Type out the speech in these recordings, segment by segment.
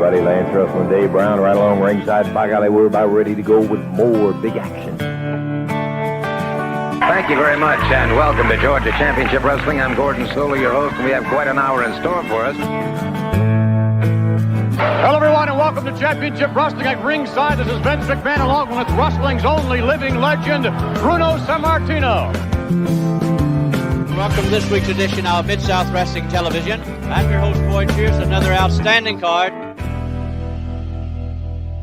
everybody. Lance Russell and Dave Brown right along ringside. By golly, we're about ready to go with more big action. Thank you very much, and welcome to Georgia Championship Wrestling. I'm Gordon Sawyer, your host, and we have quite an hour in store for us. Hello, everyone, and welcome to Championship Wrestling at ringside. This is Vince McMahon, along with wrestling's only living legend, Bruno Sammartino. Welcome to this week's edition of Mid-South Wrestling Television. I'm your host, Boyd Pierce, another outstanding card.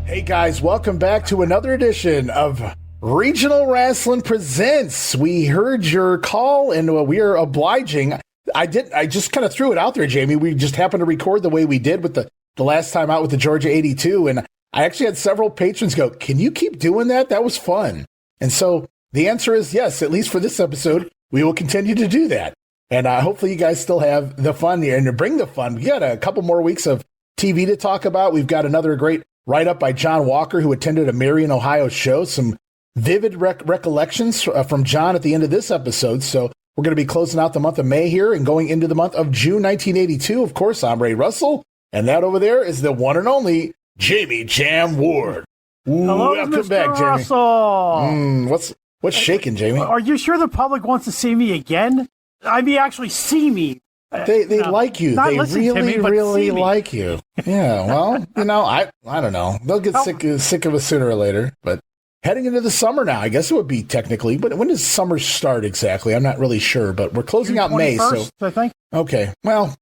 Hey guys, welcome back to another edition of Regional Rasslin Presents. We heard your call and we are obliging. I just kind of threw it out there, Jamie. We just happened to record the way we did with the last time out with the Georgia 82. And I actually had several patrons go, can you keep doing that? That was fun. And so the answer is yes, at least for this episode. We will continue to do that. And hopefully you guys still have the fun here. And to bring the fun, we got a couple more weeks of TV to talk about. We've got another great write-up by John Walker, who attended a Marion, Ohio show. Some vivid recollections from John at the end of this episode. So we're going to be closing out the month of May here and going into the month of June 1982. Of course, I'm Ray Russell. And that over there is the one and only Jammie Jam Ward. Hello, welcome Mr. back, Jamie. Russell. What's shaking, Jamie? Are you sure the public wants to see me again? I mean, actually see me. They like you. They really like you. Yeah, well, I don't know. They'll get sick of us sooner or later. But heading into the summer now, I guess it would be technically. But when does summer start exactly? I'm not really sure. But we're closing out May, so I think. Okay. Well,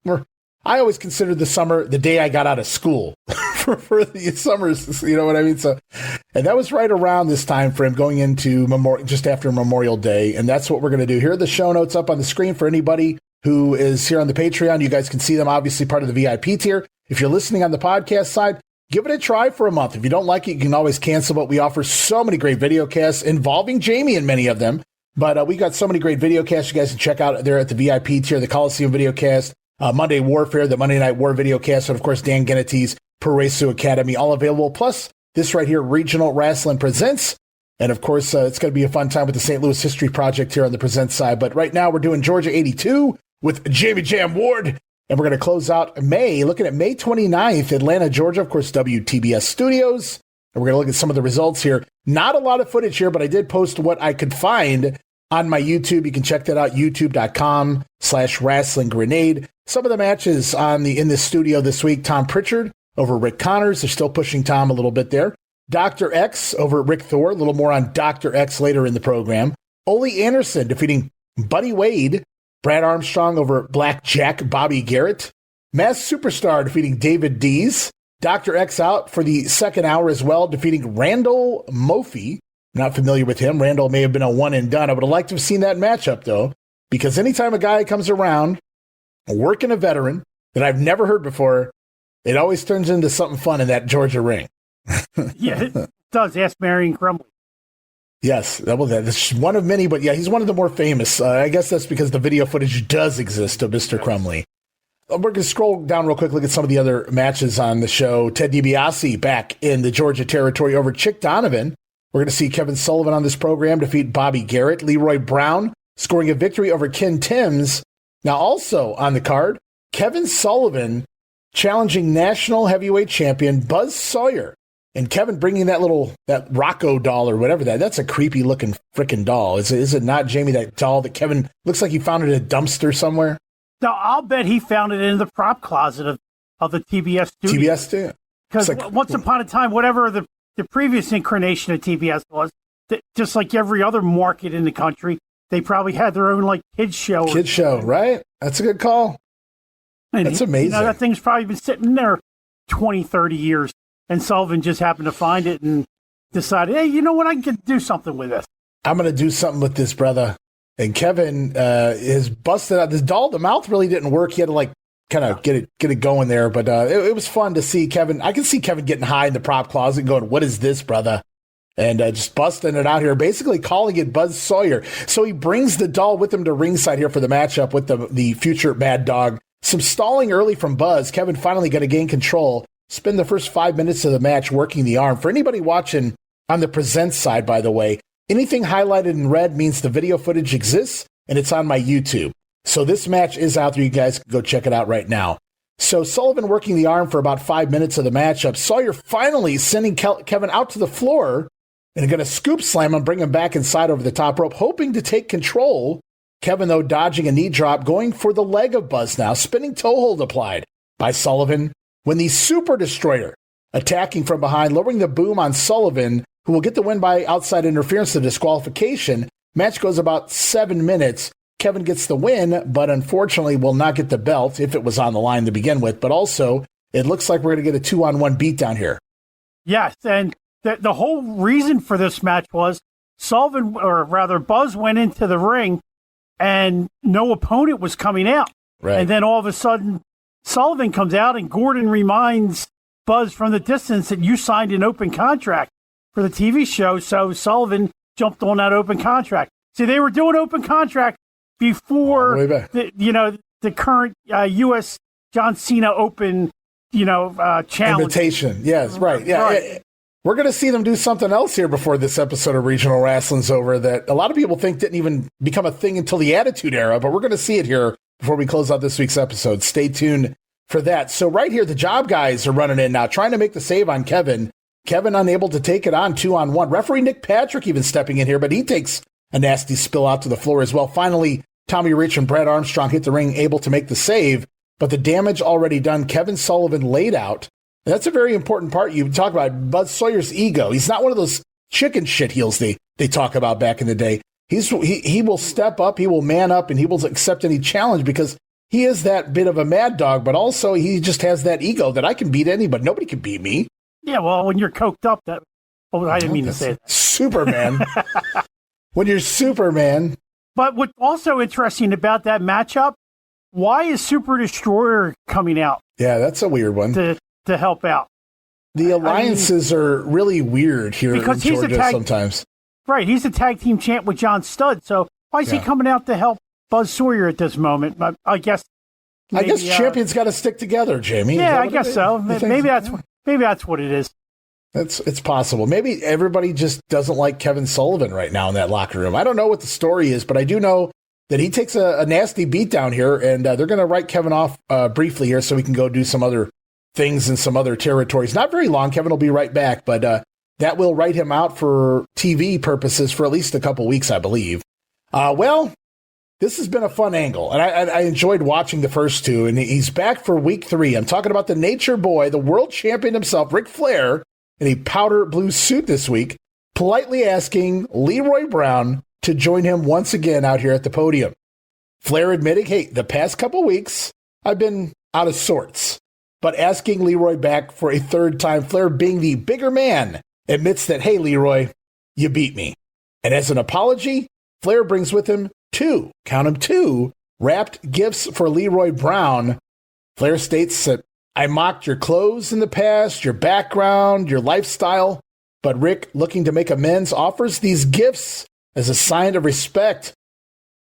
I always considered the summer the day I got out of school for the summers, you know what I mean? So, and that was right around this time frame going into just after Memorial Day. And that's what we're going to do. Here are the show notes up on the screen for anybody who is here on the Patreon. You guys can see them, obviously part of the VIP tier. If you're listening on the podcast side, give it a try for a month. If you don't like it, you can always cancel, but we offer so many great video casts involving Jamie in many of them. But we got so many great video casts you guys can check out there at the VIP tier, the Coliseum video cast, Monday Warfare, the Monday Night War video cast, and of course, Dan Gennety's Puresu Academy, all available. Plus, this right here, Regional Rasslin Presents. And of course, it's going to be a fun time with the St. Louis History Project here on the Present side. But right now, we're doing Georgia 82 with Jammie Jam Ward. And we're going to close out May, looking at May 29th, Atlanta, Georgia, of course, WTBS Studios. And we're going to look at some of the results here. Not a lot of footage here, but I did post what I could find on my YouTube. You can check that out, youtube.com/WrestlingGrenade. Some of the matches in the studio this week, Tom Pritchard over Rick Connors. They're still pushing Tom a little bit there. Dr. X over Rick Thor. A little more on Dr. X later in the program. Ole Anderson defeating Buddy Wade. Brad Armstrong over Black Jack Bobby Garrett. Masked Superstar defeating David Dees. Dr. X out for the second hour as well, defeating Randall Moffey. Not familiar with him. Randall may have been a one and done. I would have liked to have seen that matchup, though, because anytime a guy comes around, working a veteran that I've never heard before, it always turns into something fun in that Georgia ring. Yeah, it does. Ask Marion Crumley. Yes, that's one of many, but yeah, he's one of the more famous. I guess that's because the video footage does exist of Mr. Crumley. We're going to scroll down real quick, look at some of the other matches on the show. Ted DiBiase back in the Georgia territory over Chick Donovan. We're going to see Kevin Sullivan on this program defeat Bobby Garrett. Leroy Brown scoring a victory over Ken Timms. Now also on the card, Kevin Sullivan challenging national heavyweight champion Buzz Sawyer. And Kevin bringing that Rocco doll or whatever that's a creepy looking freaking doll. Is it not, Jamie, that doll that Kevin looks like he found it in a dumpster somewhere? No, I'll bet he found it in the prop closet of the TBS studio. TBS too. Because once upon a time, whatever the previous incarnation of TBS was, just like every other market in the country, they probably had their own kids show. Kids show, right? That's a good call. And that's amazing. That thing's probably been sitting there 20, 30 years. And Sullivan just happened to find it and decided, hey, you know what? I can do something with this. I'm going to do something with this, brother. And Kevin is busted out. This doll, the mouth really didn't work. He had to kind of get it going there. But it was fun to see Kevin. I can see Kevin getting high in the prop closet and going, what is this, brother? And just busting it out here, basically calling it Buzz Sawyer. So he brings the doll with him to ringside here for the matchup with the future Mad Dog. Some stalling early from Buzz. Kevin finally going to gain control. Spend the first 5 minutes of the match working the arm. For anybody watching on the Present side, by the way, anything highlighted in red means the video footage exists, and it's on my YouTube. So this match is out there. You guys can go check it out right now. So Sullivan working the arm for about 5 minutes of the matchup. Sawyer finally sending Kevin out to the floor and going to scoop slam him, bring him back inside over the top rope, hoping to take control. Kevin, though, dodging a knee drop, going for the leg of Buzz now. Spinning toe hold applied by Sullivan when the Super Destroyer attacking from behind, lowering the boom on Sullivan, who will get the win by outside interference to disqualification. Match goes about 7 minutes. Kevin gets the win, but unfortunately will not get the belt if it was on the line to begin with. But also, it looks like we're going to get a 2-on-1 beatdown here. Yes, and the whole reason for this match was Sullivan, or rather Buzz, went into the ring and no opponent was coming out. Right. And then all of a sudden, Sullivan comes out and Gordon reminds Buzz from the distance that you signed an open contract for the TV show. So Sullivan jumped on that open contract. See, they were doing open contract before the current U.S. John Cena Open, challenge. Invitation. Yes, right. Yeah. Right. We're going to see them do something else here before this episode of Regional Rasslin's over that a lot of people think didn't even become a thing until the Attitude Era, but we're going to see it here before we close out this week's episode. Stay tuned for that. So right here, the job guys are running in now, trying to make the save on Kevin. Kevin unable to take it on 2-on-1. Referee Nick Patrick even stepping in here, but he takes a nasty spill out to the floor as well. Finally, Tommy Rich and Brad Armstrong hit the ring, able to make the save, but the damage already done. Kevin Sullivan laid out. And that's a very important part. You talk about Buzz Sawyer's ego. He's not one of those chicken shit heels they talk about back in the day. He will step up, he will man up, and he will accept any challenge because he is that bit of a mad dog, but also he just has that ego that I can beat anybody. Nobody can beat me. Yeah, well, when you're coked up, I didn't mean to say that. Superman. When you're Superman. But what's also interesting about that matchup, why is Super Destroyer coming out? Yeah, that's a weird one. To help out. The alliances are really weird here in Georgia sometimes. Right, he's a tag team champ with John Studd, so why is he coming out to help Buzz Sawyer at this moment? I guess champions got to stick together, Jamie. Yeah, I guess so. Maybe that's what it is. It's possible. Maybe everybody just doesn't like Kevin Sullivan right now in that locker room. I don't know what the story is, but I do know that he takes a nasty beat down here, and they're going to write Kevin off briefly here so we can go do some other things in some other territories. Not very long. Kevin will be right back, but that will write him out for TV purposes for at least a couple weeks, I believe. Well, this has been a fun angle, and I enjoyed watching the first two, and he's back for week 3. I'm talking about the Nature Boy, the world champion himself, Ric Flair, in a powder blue suit this week, politely asking Leroy Brown to join him once again out here at the podium. Flair admitting, hey, the past couple weeks, I've been out of sorts. But asking Leroy back for a third time, Flair being the bigger man, admits that, hey, Leroy, you beat me. And as an apology, Flair brings with him 2 wrapped gifts for Leroy Brown. Flair states that I mocked your clothes in the past, your background, your lifestyle, but Rick, looking to make amends, offers these gifts as a sign of respect.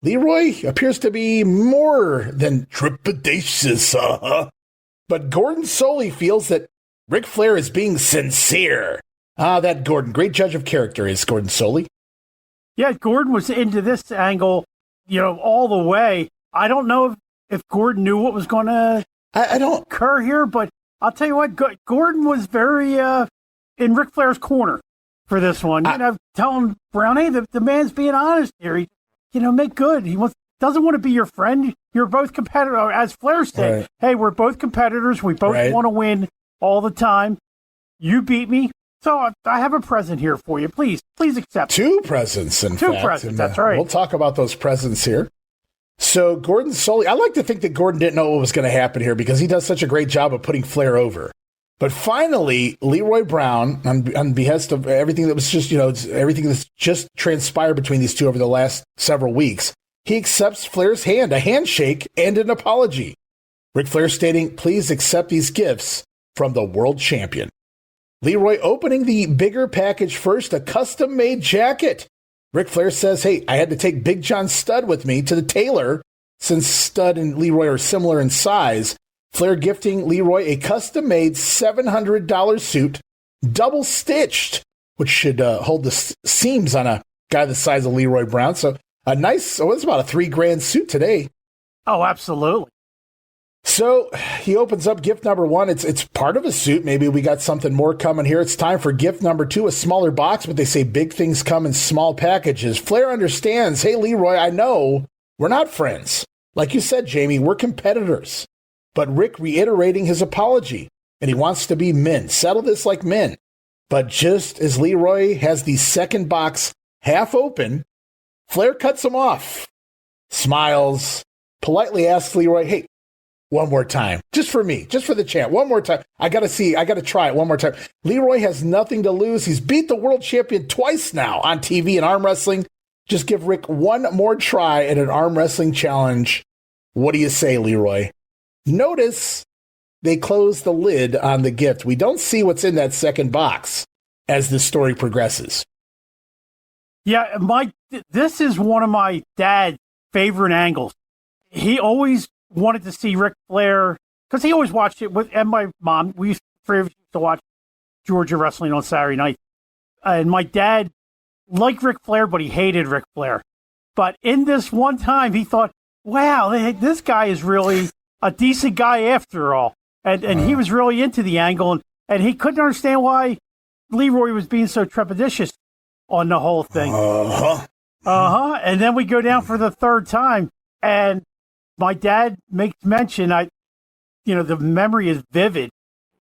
Leroy appears to be more than trepidatious, but Gordon solely feels that Ric Flair is being sincere. That Gordon, great judge of character is Gordon Soley. Yeah, Gordon was into this angle, all the way. I don't know if Gordon knew what was going to occur here, but I'll tell you what, Gordon was very in Ric Flair's corner for this one. Telling Brown, hey, the man's being honest here. Make good. He doesn't want to be your friend. You're both competitors. As Flair said, right. Hey, we're both competitors. We both want to win all the time. You beat me. So I have a present here for you. Please accept. 2 presents, in fact. 2 presents, that's right. We'll talk about those presents here. So Gordon Soley, I like to think that Gordon didn't know what was going to happen here because he does such a great job of putting Flair over. But finally, Leroy Brown, on behest of everything that was just, everything that's just transpired between these two over the last several weeks, he accepts Flair's hand, a handshake, and an apology. Ric Flair stating, please accept these gifts from the world champion. Leroy opening the bigger package first, a custom-made jacket. Ric Flair says, hey, I had to take Big John Studd with me to the tailor since Studd and Leroy are similar in size. Flair gifting Leroy a custom-made $700 suit, double-stitched, which should hold the seams on a guy the size of Leroy Brown. So a nice, it's about a $3,000 suit today. Oh, absolutely. So he opens up gift number 1. It's part of a suit. Maybe we got something more coming here. It's time for gift number 2, a smaller box, but they say big things come in small packages. Flair understands, hey, Leroy, I know we're not friends. Like you said, Jammie, we're competitors. But Rick reiterating his apology, and he wants to be men. Settle this like men. But just as Leroy has the second box half open, Flair cuts him off, smiles, politely asks Leroy, hey, one more time, just for me, just for the champ, one more time. I got to try it one more time. Leroy has nothing to lose. He's beat the world champion twice now on TV in arm wrestling. Just give Rick one more try at an arm wrestling challenge. What do you say, Leroy? Notice they close the lid on the gift. We don't see what's in that second box as the story progresses. Yeah, this is one of my dad's favorite angles. He always wanted to see Ric Flair, because he always watched it with, and my mom, we used to watch Georgia wrestling on Saturday night. And my dad liked Ric Flair, but he hated Ric Flair. But in this one time, he thought, wow, this guy is really a decent guy after all. And he was really into the angle, and he couldn't understand why Leroy was being so trepidatious on the whole thing. And then we go down for the third time, and my dad makes mention, the memory is vivid.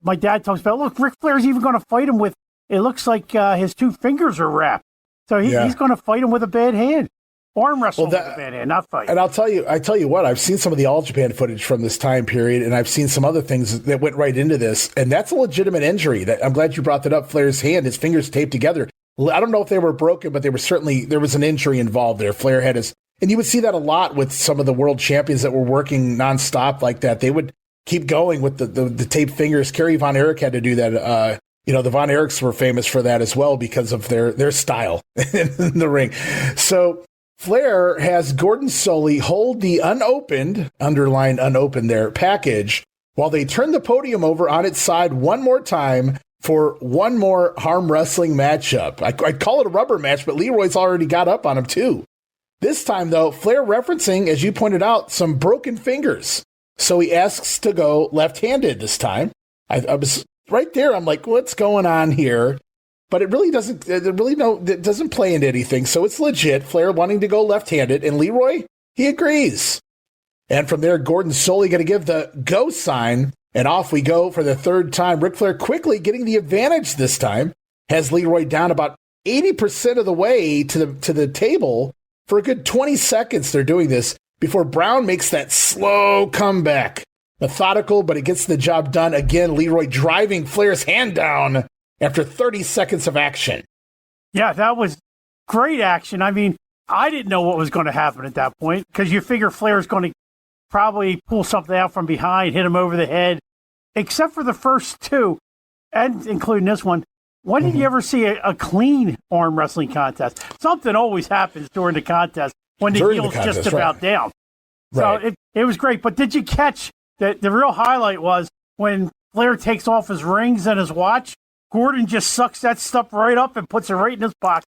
My dad talks about, look, Ric Flair's even going to fight him with, it looks like his 2 fingers are wrapped. So he's going to fight him with a bad hand. Arm wrestle with a bad hand, not fight. And I tell you what, I've seen some of the All Japan footage from this time period, and I've seen some other things that went right into this, and that's a legitimate injury. That I'm glad you brought that up. Flair's hand, his fingers taped together. I don't know if they were broken, but there was an injury involved there. Flair had his, and you would see that a lot with some of the world champions that were working nonstop like that. They would keep going with the taped fingers. Kerry Von Erich had to do that. The Von Erichs were famous for that as well because of their style in the ring. So Flair has Gordon Solie hold the underlined unopened there, package while they turn the podium over on its side one more time for one more arm wrestling matchup. I'd call it a rubber match, but Leroy's already got up on him too. This time, though, Flair referencing, as you pointed out, some broken fingers. So he asks to go left-handed this time. I was right there. I'm like, what's going on here? But it really doesn't. It doesn't play into anything. So it's legit. Flair wanting to go left-handed, and Leroy, he agrees. And from there, Gordon Solie going to give the go sign, and off we go for the third time. Ric Flair quickly getting the advantage this time, has Leroy down about 80% of the way to the table for a good 20 seconds. They're doing this before Brown makes that slow comeback. Methodical, but it gets the job done. Again, Leroy driving Flair's hand down after 30 seconds of action. Yeah, that was great action. I mean, I didn't know what was going to happen at that point because you figure Flair's going to probably pull something out from behind, hit him over the head, except for the first two, and including this one. When did you ever see a clean arm wrestling contest? Something always happens during the contest when the heel's just about down. Right. So it was great. But did you catch that the real highlight was when Flair takes off his rings and his watch, Gordon just sucks that stuff right up and puts it right in his pocket.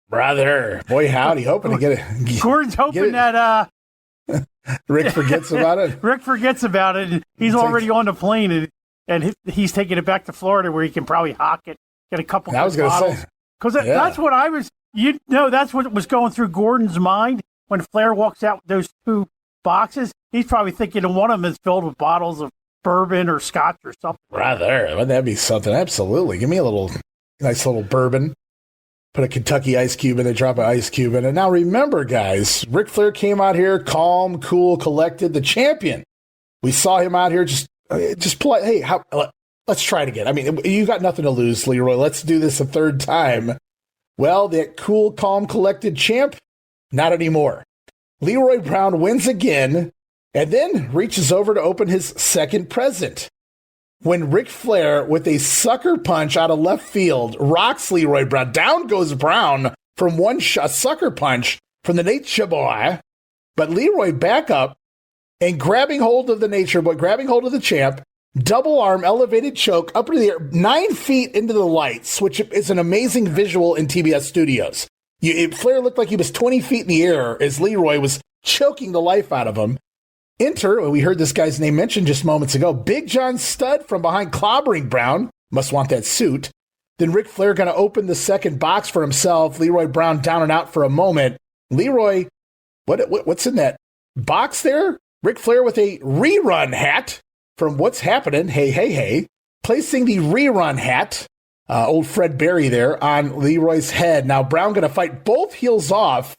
Brother, boy, howdy, hoping to get it. Gordon's hoping that Rick forgets about it. Rick forgets about it. And he's already on the plane, and he's taking it back to Florida where he can probably hawk it, get a couple of bottles. Because that's what I was, that's what was going through Gordon's mind when Flair walks out with those two boxes. He's probably thinking one of them is filled with bottles of bourbon or scotch or something. Brother, wouldn't that be something? Absolutely. Give me a nice little bourbon. Put a Kentucky ice cube in there, drop an ice cube in it. Now remember, guys, Ric Flair came out here calm, cool, collected, the champion. We saw him out here just polite. Hey, let's try it again. I mean, you got nothing to lose, Leroy. Let's do this a third time. Well, that cool, calm, collected champ, not anymore. Leroy Brown wins again and then reaches over to open his second present. When Ric Flair, with a sucker punch out of left field, rocks Leroy Brown. Down goes Brown from a sucker punch from the Nature Boy. But Leroy back up and grabbing hold of the Nature Boy, grabbing hold of the champ, double arm elevated choke up into the air, 9 feet into the lights, which is an amazing visual in TBS studios. Flair looked like he was 20 feet in the air as Leroy was choking the life out of him. Enter, we heard this guy's name mentioned just moments ago, Big John Studd from behind clobbering Brown. Must want that suit. Then Ric Flair going to open the second box for himself. Leroy Brown down and out for a moment. Leroy, what's in that box there? Ric Flair with a rerun hat from What's Happening. Hey. Placing the rerun hat, old Fred Berry there, on Leroy's head. Now Brown going to fight both heels off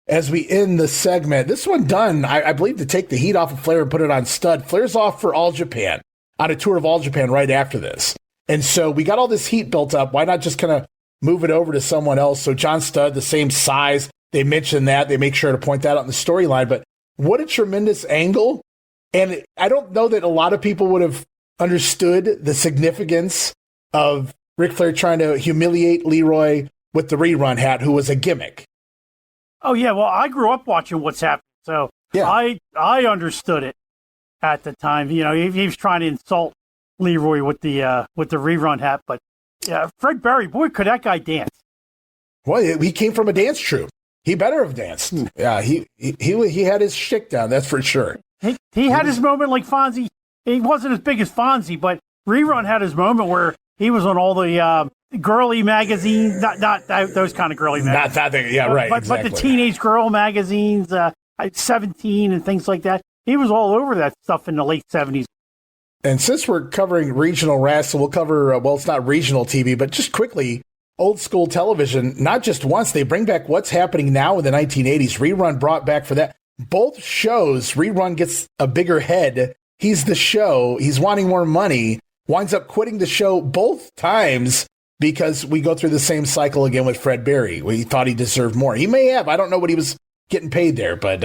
as we end the segment. This one done, I believe, to take the heat off of Flair and put it on Studd. Flair's off for All Japan, on a tour of All Japan right after this. And so we got all this heat built up. Why not just kind of move it over to someone else? So John Studd, the same size. They mention that. They make sure to point that out in the storyline. But what a tremendous angle. And I don't know that a lot of people would have understood the significance of Ric Flair trying to humiliate Leroy with the rerun hat, who was a gimmick. Oh, yeah. Well, I grew up watching What's Happening. So yeah. I understood it at the time. You know, he was trying to insult Leroy with the rerun hat. But yeah, Fred Berry, boy, could that guy dance. Well, he came from a dance troupe. He better have danced. Yeah, he had his shtick down, that's for sure. He had his moment like Fonzie. He wasn't as big as Fonzie, but Rerun had his moment where he was on all the girly magazines, not those kind of girly magazines. Not that, yeah, right. But exactly. the teenage girl magazines, 17 and things like that. He was all over that stuff in the late 70s. And since we're covering Regional Rasslin, we'll cover, it's not regional TV, but just quickly, old school television, not just once. They bring back What's Happening Now in the 1980s. Rerun brought back for that. Both shows, Rerun gets a bigger head. He's the show. He's wanting more money. Winds up quitting the show both times because we go through the same cycle again with Fred Berry. We thought he deserved more. He may have. I don't know what he was getting paid there. But,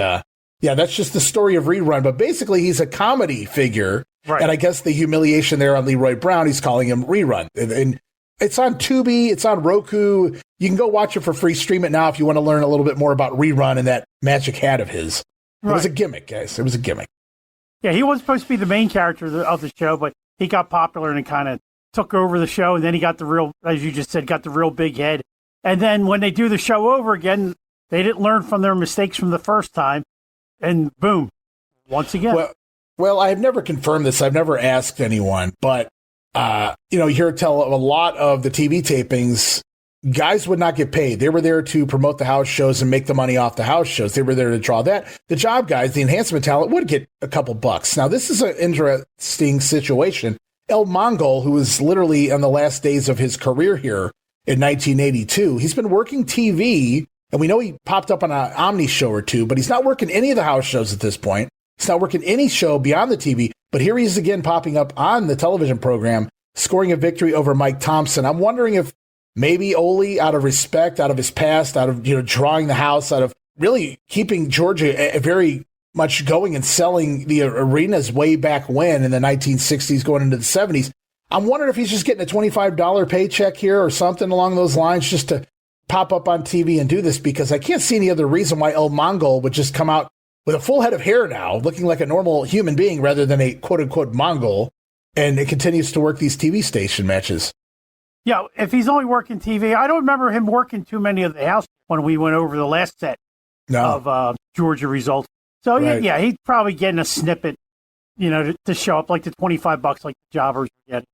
yeah, that's just the story of Rerun. But basically, he's a comedy figure. Right. And I guess the humiliation there on Leroy Brown, he's calling him Rerun. And it's on Tubi. It's on Roku. You can go watch it for free. Stream it now if you want to learn a little bit more about Rerun and that magic hat of his. It was a gimmick, guys. It was a gimmick. Yeah, he was supposed to be the main character of the show, but he got popular and kind of took over the show. And then he got the real, as you just said, got the real big head. And then when they do the show over again, they didn't learn from their mistakes from the first time. And boom, once again. Well, I've never confirmed this. I've never asked anyone, but you hear tell a lot of the TV tapings, guys would not get paid. They were there to promote the house shows and make the money off the house shows. They were there to draw that. The job guys, the enhancement talent, would get a couple bucks. Now, this is an interesting situation. El Mongol, who was literally on the last days of his career here in 1982, he's been working TV, and we know he popped up on an Omni show or two, but he's not working any of the house shows at this point. He's not working any show beyond the TV, but here he is again popping up on the television program, scoring a victory over Mike Thompson. I'm wondering if maybe Ole, out of respect, out of his past, out of drawing the house, out of really keeping Georgia very much going and selling the arenas way back when in the 1960s going into the 70s. I'm wondering if he's just getting a $25 paycheck here or something along those lines just to pop up on TV and do this, because I can't see any other reason why El Mongol would just come out with a full head of hair now, looking like a normal human being rather than a quote-unquote Mongol, and it continues to work these TV station matches. Yeah, if he's only working TV, I don't remember him working too many of the house when we went over the last set of Georgia results. So, right. Yeah, he's probably getting a snippet, to show up like the $25 like the jobbers get.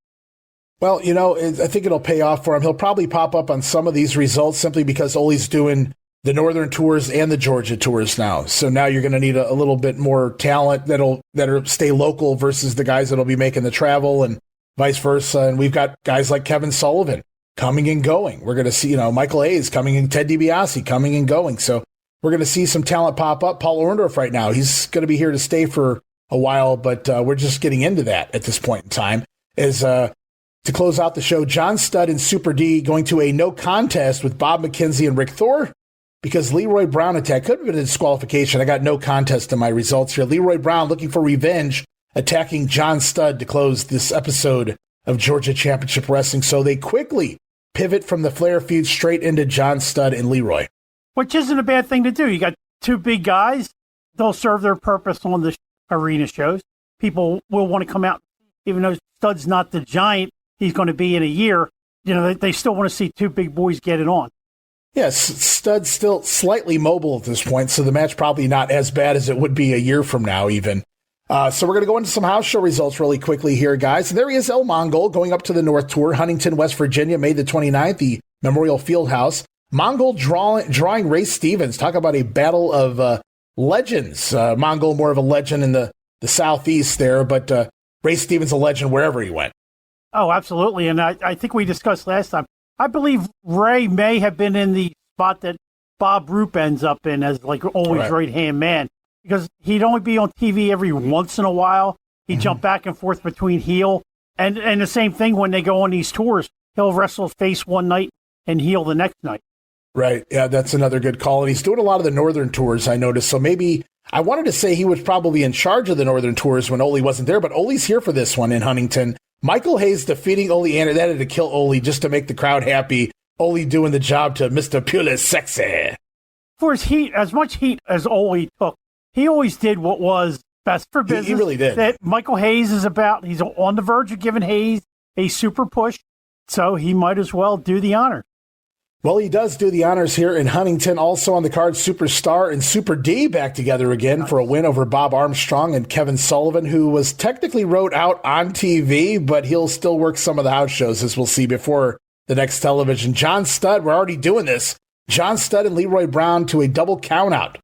Well, I think it'll pay off for him. He'll probably pop up on some of these results simply because Ole's doing the Northern tours and the Georgia tours now. So now you're going to need a little bit more talent that'll stay local versus the guys that'll be making the travel and vice versa. And we've got guys like Kevin Sullivan coming and going. We're going to see, Michael Hayes coming and Ted DiBiase coming and going. So we're going to see some talent pop up. Paul Orndorff right now, he's going to be here to stay for a while, but we're just getting into that at this point in time. To close out the show, John Studd and Super D going to a no contest with Bob McKenzie and Rick Thor because Leroy Brown attack could have been a disqualification. I got no contest in my results here. Leroy Brown looking for revenge, attacking John Studd to close this episode of Georgia Championship Wrestling. So they quickly pivot from the Flair feud straight into John Studd and Leroy. Which isn't a bad thing to do. You got two big guys. They'll serve their purpose on the arena shows. People will want to come out, even though Studd's not the giant he's going to be in a year. They still want to see two big boys get it on. Yes, Studd's still slightly mobile at this point, so the match probably not as bad as it would be a year from now even. So we're going to go into some house show results really quickly here, guys. And there he is, El Mongol, going up to the North Tour, Huntington, West Virginia, May the 29th, the Memorial Fieldhouse. Mongol drawing Ray Stevens. Talk about a battle of legends. Mongol, more of a legend in the Southeast there, but Ray Stevens, a legend wherever he went. Oh, absolutely. And I think we discussed last time. I believe Ray may have been in the spot that Bob Roop ends up in as like always right-hand man, because he'd only be on TV every once in a while. He'd jump back and forth between heel. And the same thing when they go on these tours. He'll wrestle face one night and heel the next night. Right. Yeah, that's another good call. And he's doing a lot of the Northern tours, I noticed. So maybe I wanted to say he was probably in charge of the Northern tours when Ole wasn't there, but Ole's here for this one in Huntington. Michael Hayes defeating Ole Anderson. That had to kill Ole just to make the crowd happy. Ole doing the job to Mr. Pure Sexy. For his heat, as much heat as Ole took, he always did what was best for business. He really did. That Michael Hayes is about. He's on the verge of giving Hayes a super push, so he might as well do the honor. Well, he does do the honors here in Huntington. Also on the card, Superstar and Super D back together again for a win over Bob Armstrong and Kevin Sullivan, who was technically wrote out on TV, but he'll still work some of the house shows, as we'll see before the next television. John Studd, we're already doing this. John Studd and Leroy Brown to a double countout.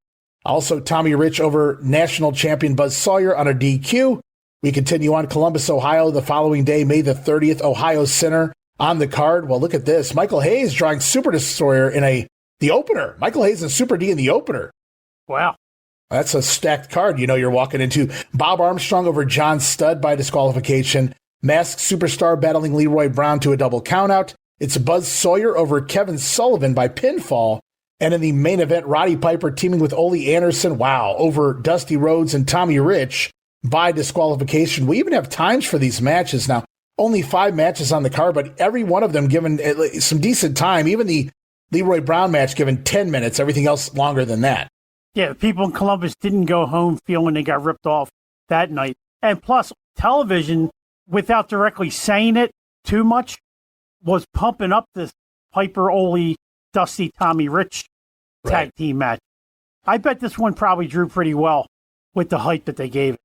Also, Tommy Rich over national champion Buzz Sawyer on a DQ. We continue on Columbus, Ohio, the following day, May the 30th, Ohio Center. On the card, well, look at this. Michael Hayes drawing Super Destroyer in the opener. Michael Hayes and Super D in the opener. Wow. That's a stacked card. You know, you're walking into Bob Armstrong over John Studd by disqualification. Masked Superstar battling Leroy Brown to a double countout. It's Buzz Sawyer over Kevin Sullivan by pinfall. And in the main event, Roddy Piper teaming with Ole Anderson, over Dusty Rhodes and Tommy Rich by disqualification. We even have times for these matches now. Only 5 matches on the card, but every one of them given some decent time. Even the Leroy Brown match given 10 minutes, everything else longer than that. Yeah, people in Columbus didn't go home feeling they got ripped off that night. And plus, television, without directly saying it too much, was pumping up this Piper, Ole, Dusty, Tommy Rich tag team match. I bet this one probably drew pretty well with the hype that they gave it.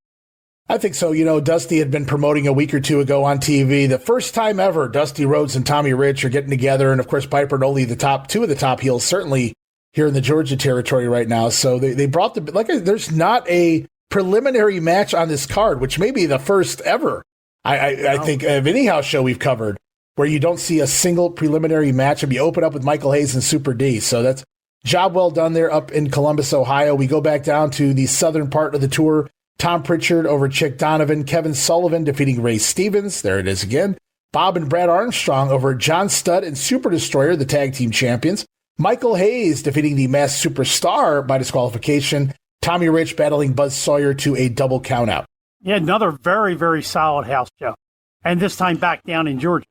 I think so. You know, Dusty had been promoting a week or two ago on TV. The first time ever, Dusty Rhodes and Tommy Rich are getting together. And, of course, Piper and Ole, two of the top heels, certainly here in the Georgia territory right now. So they brought there's not a preliminary match on this card, which may be the first ever, I think, of any house show we've covered, where you don't see a single preliminary match and you open up with Michael Hayes and Super D. So that's job well done there up in Columbus, Ohio. We go back down to the southern part of the tour. Tom Pritchard over Chick Donovan. Kevin Sullivan defeating Ray Stevens. There it is again. Bob and Brad Armstrong over John Studd and Super Destroyer, the tag team champions. Michael Hayes defeating the Masked Superstar by disqualification. Tommy Rich battling Buzz Sawyer to a double countout. Yeah, another very, very solid house show. And this time back down in Georgia.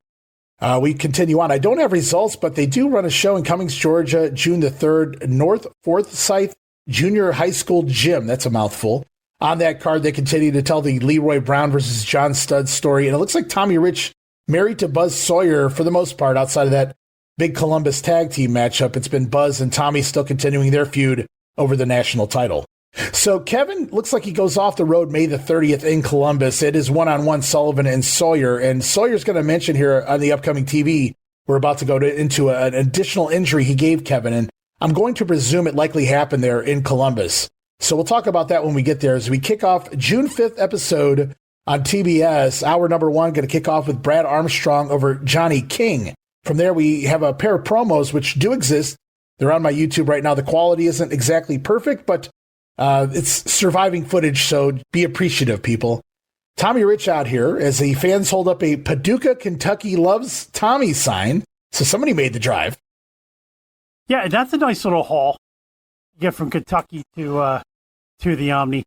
We continue on. I don't have results, but they do run a show in Cummings, Georgia, June the 3rd, North Forsyth Junior High School Gym. That's a mouthful. On that card, they continue to tell the Leroy Brown versus John Studd story. And it looks like Tommy Rich married to Buzz Sawyer for the most part outside of that big Columbus tag team matchup. It's been Buzz and Tommy still continuing their feud over the national title. So Kevin looks like he goes off the road May the 30th in Columbus. It is one-on-one Sullivan and Sawyer. And Sawyer's going to mention here on the upcoming TV, we're about to go into an additional injury he gave Kevin. And I'm going to presume it likely happened there in Columbus. So we'll talk about that when we get there as we kick off June 5th episode on TBS. Hour number 1 going to kick off with Brad Armstrong over Johnny King. From there, we have a pair of promos which do exist. They're on my YouTube right now. The quality isn't exactly perfect, but it's surviving footage, so be appreciative, people. Tommy Rich out here as the fans hold up a Paducah, Kentucky loves Tommy sign. So somebody made the drive. Yeah, that's a nice little haul. Get from Kentucky to the Omni.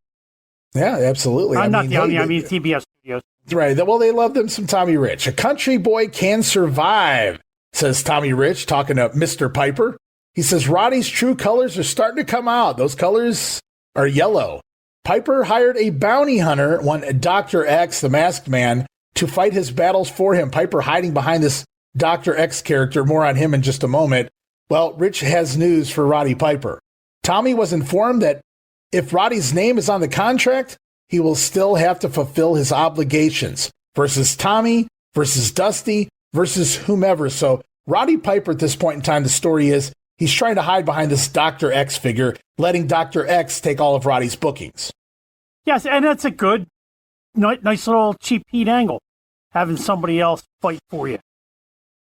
Yeah, absolutely. Not the Omni, I mean TBS Studios. Right. Well, they love them some Tommy Rich. A country boy can survive, says Tommy Rich, talking to Mr. Piper. He says, Roddy's true colors are starting to come out. Those colors are yellow. Piper hired a bounty hunter, one Dr. X, the masked man, to fight his battles for him. Piper hiding behind this Dr. X character. More on him in just a moment. Well, Rich has news for Roddy Piper. Tommy was informed that if Roddy's name is on the contract, he will still have to fulfill his obligations versus Tommy, versus Dusty, versus whomever. So Roddy Piper at this point in time, the story is he's trying to hide behind this Dr. X figure, letting Dr. X take all of Roddy's bookings. Yes, and that's a good, nice little cheap heat angle, having somebody else fight for you.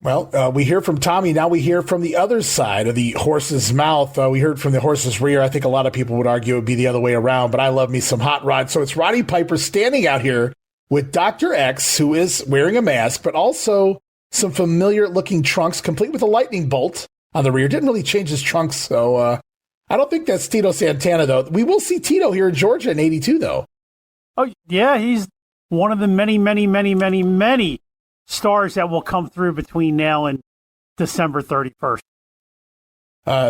Well, we hear from Tommy. Now we hear from the other side of the horse's mouth. We heard from the horse's rear. I think a lot of people would argue it would be the other way around, but I love me some hot rod. So it's Roddy Piper standing out here with Dr. X, who is wearing a mask, but also some familiar looking trunks, complete with a lightning bolt on the rear. Didn't really change his trunks. So I don't think that's Tito Santana, though. We will see Tito here in Georgia in 82, though. Oh, yeah. He's one of the many stars that will come through between now and December 31st.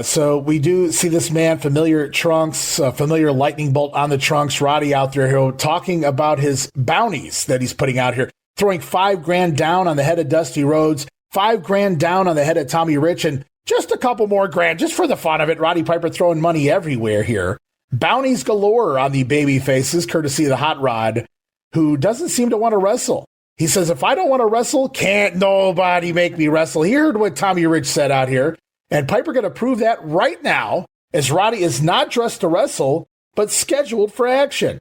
So we do see this man, familiar trunks, familiar lightning bolt on the trunks. Roddy out there here talking about his bounties that he's putting out here, throwing $5,000 down on the head of Dusty Rhodes, $5,000 down on the head of Tommy Rich, and just a couple more grand just for the fun of it. Roddy Piper throwing money everywhere here. Bounties galore on the baby faces, courtesy of the Hot Rod, who doesn't seem to want to wrestle. He says, if I don't want to wrestle, can't nobody make me wrestle. He heard what Tommy Rich said out here, and Piper going to prove that right now, as Roddy is not dressed to wrestle, but scheduled for action.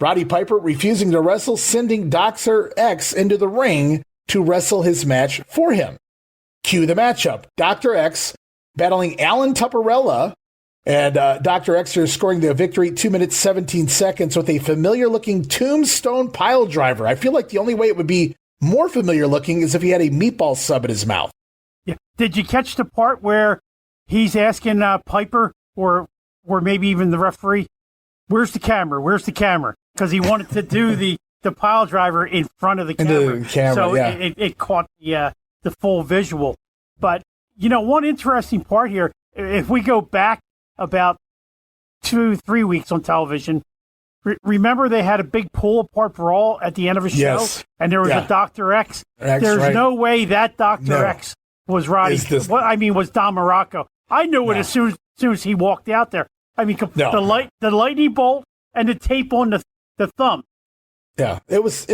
Roddy Piper refusing to wrestle, sending Dr. X into the ring to wrestle his match for him. Cue the matchup. Dr. X battling Alan Tupperella, and Dr. X is scoring the victory 2 minutes, 17 seconds with a familiar-looking tombstone pile driver. I feel like the only way it would be more familiar-looking is if he had a meatball sub in his mouth. Yeah. Did you catch the part where he's asking Piper, or maybe even the referee, where's the camera? Where's the camera? Because he wanted to do the pile driver in front of the camera. So yeah. it caught the full visual. But, one interesting part here, if we go back about 2-3 weeks on television, remember they had a big pull-apart brawl at the end of a show? Yes. And there was a Dr. X. There's no way that Dr. X was Roddy. Was Don Morocco. I knew it as soon as he walked out there. The lightning bolt and the tape on the thumb. Yeah, it was.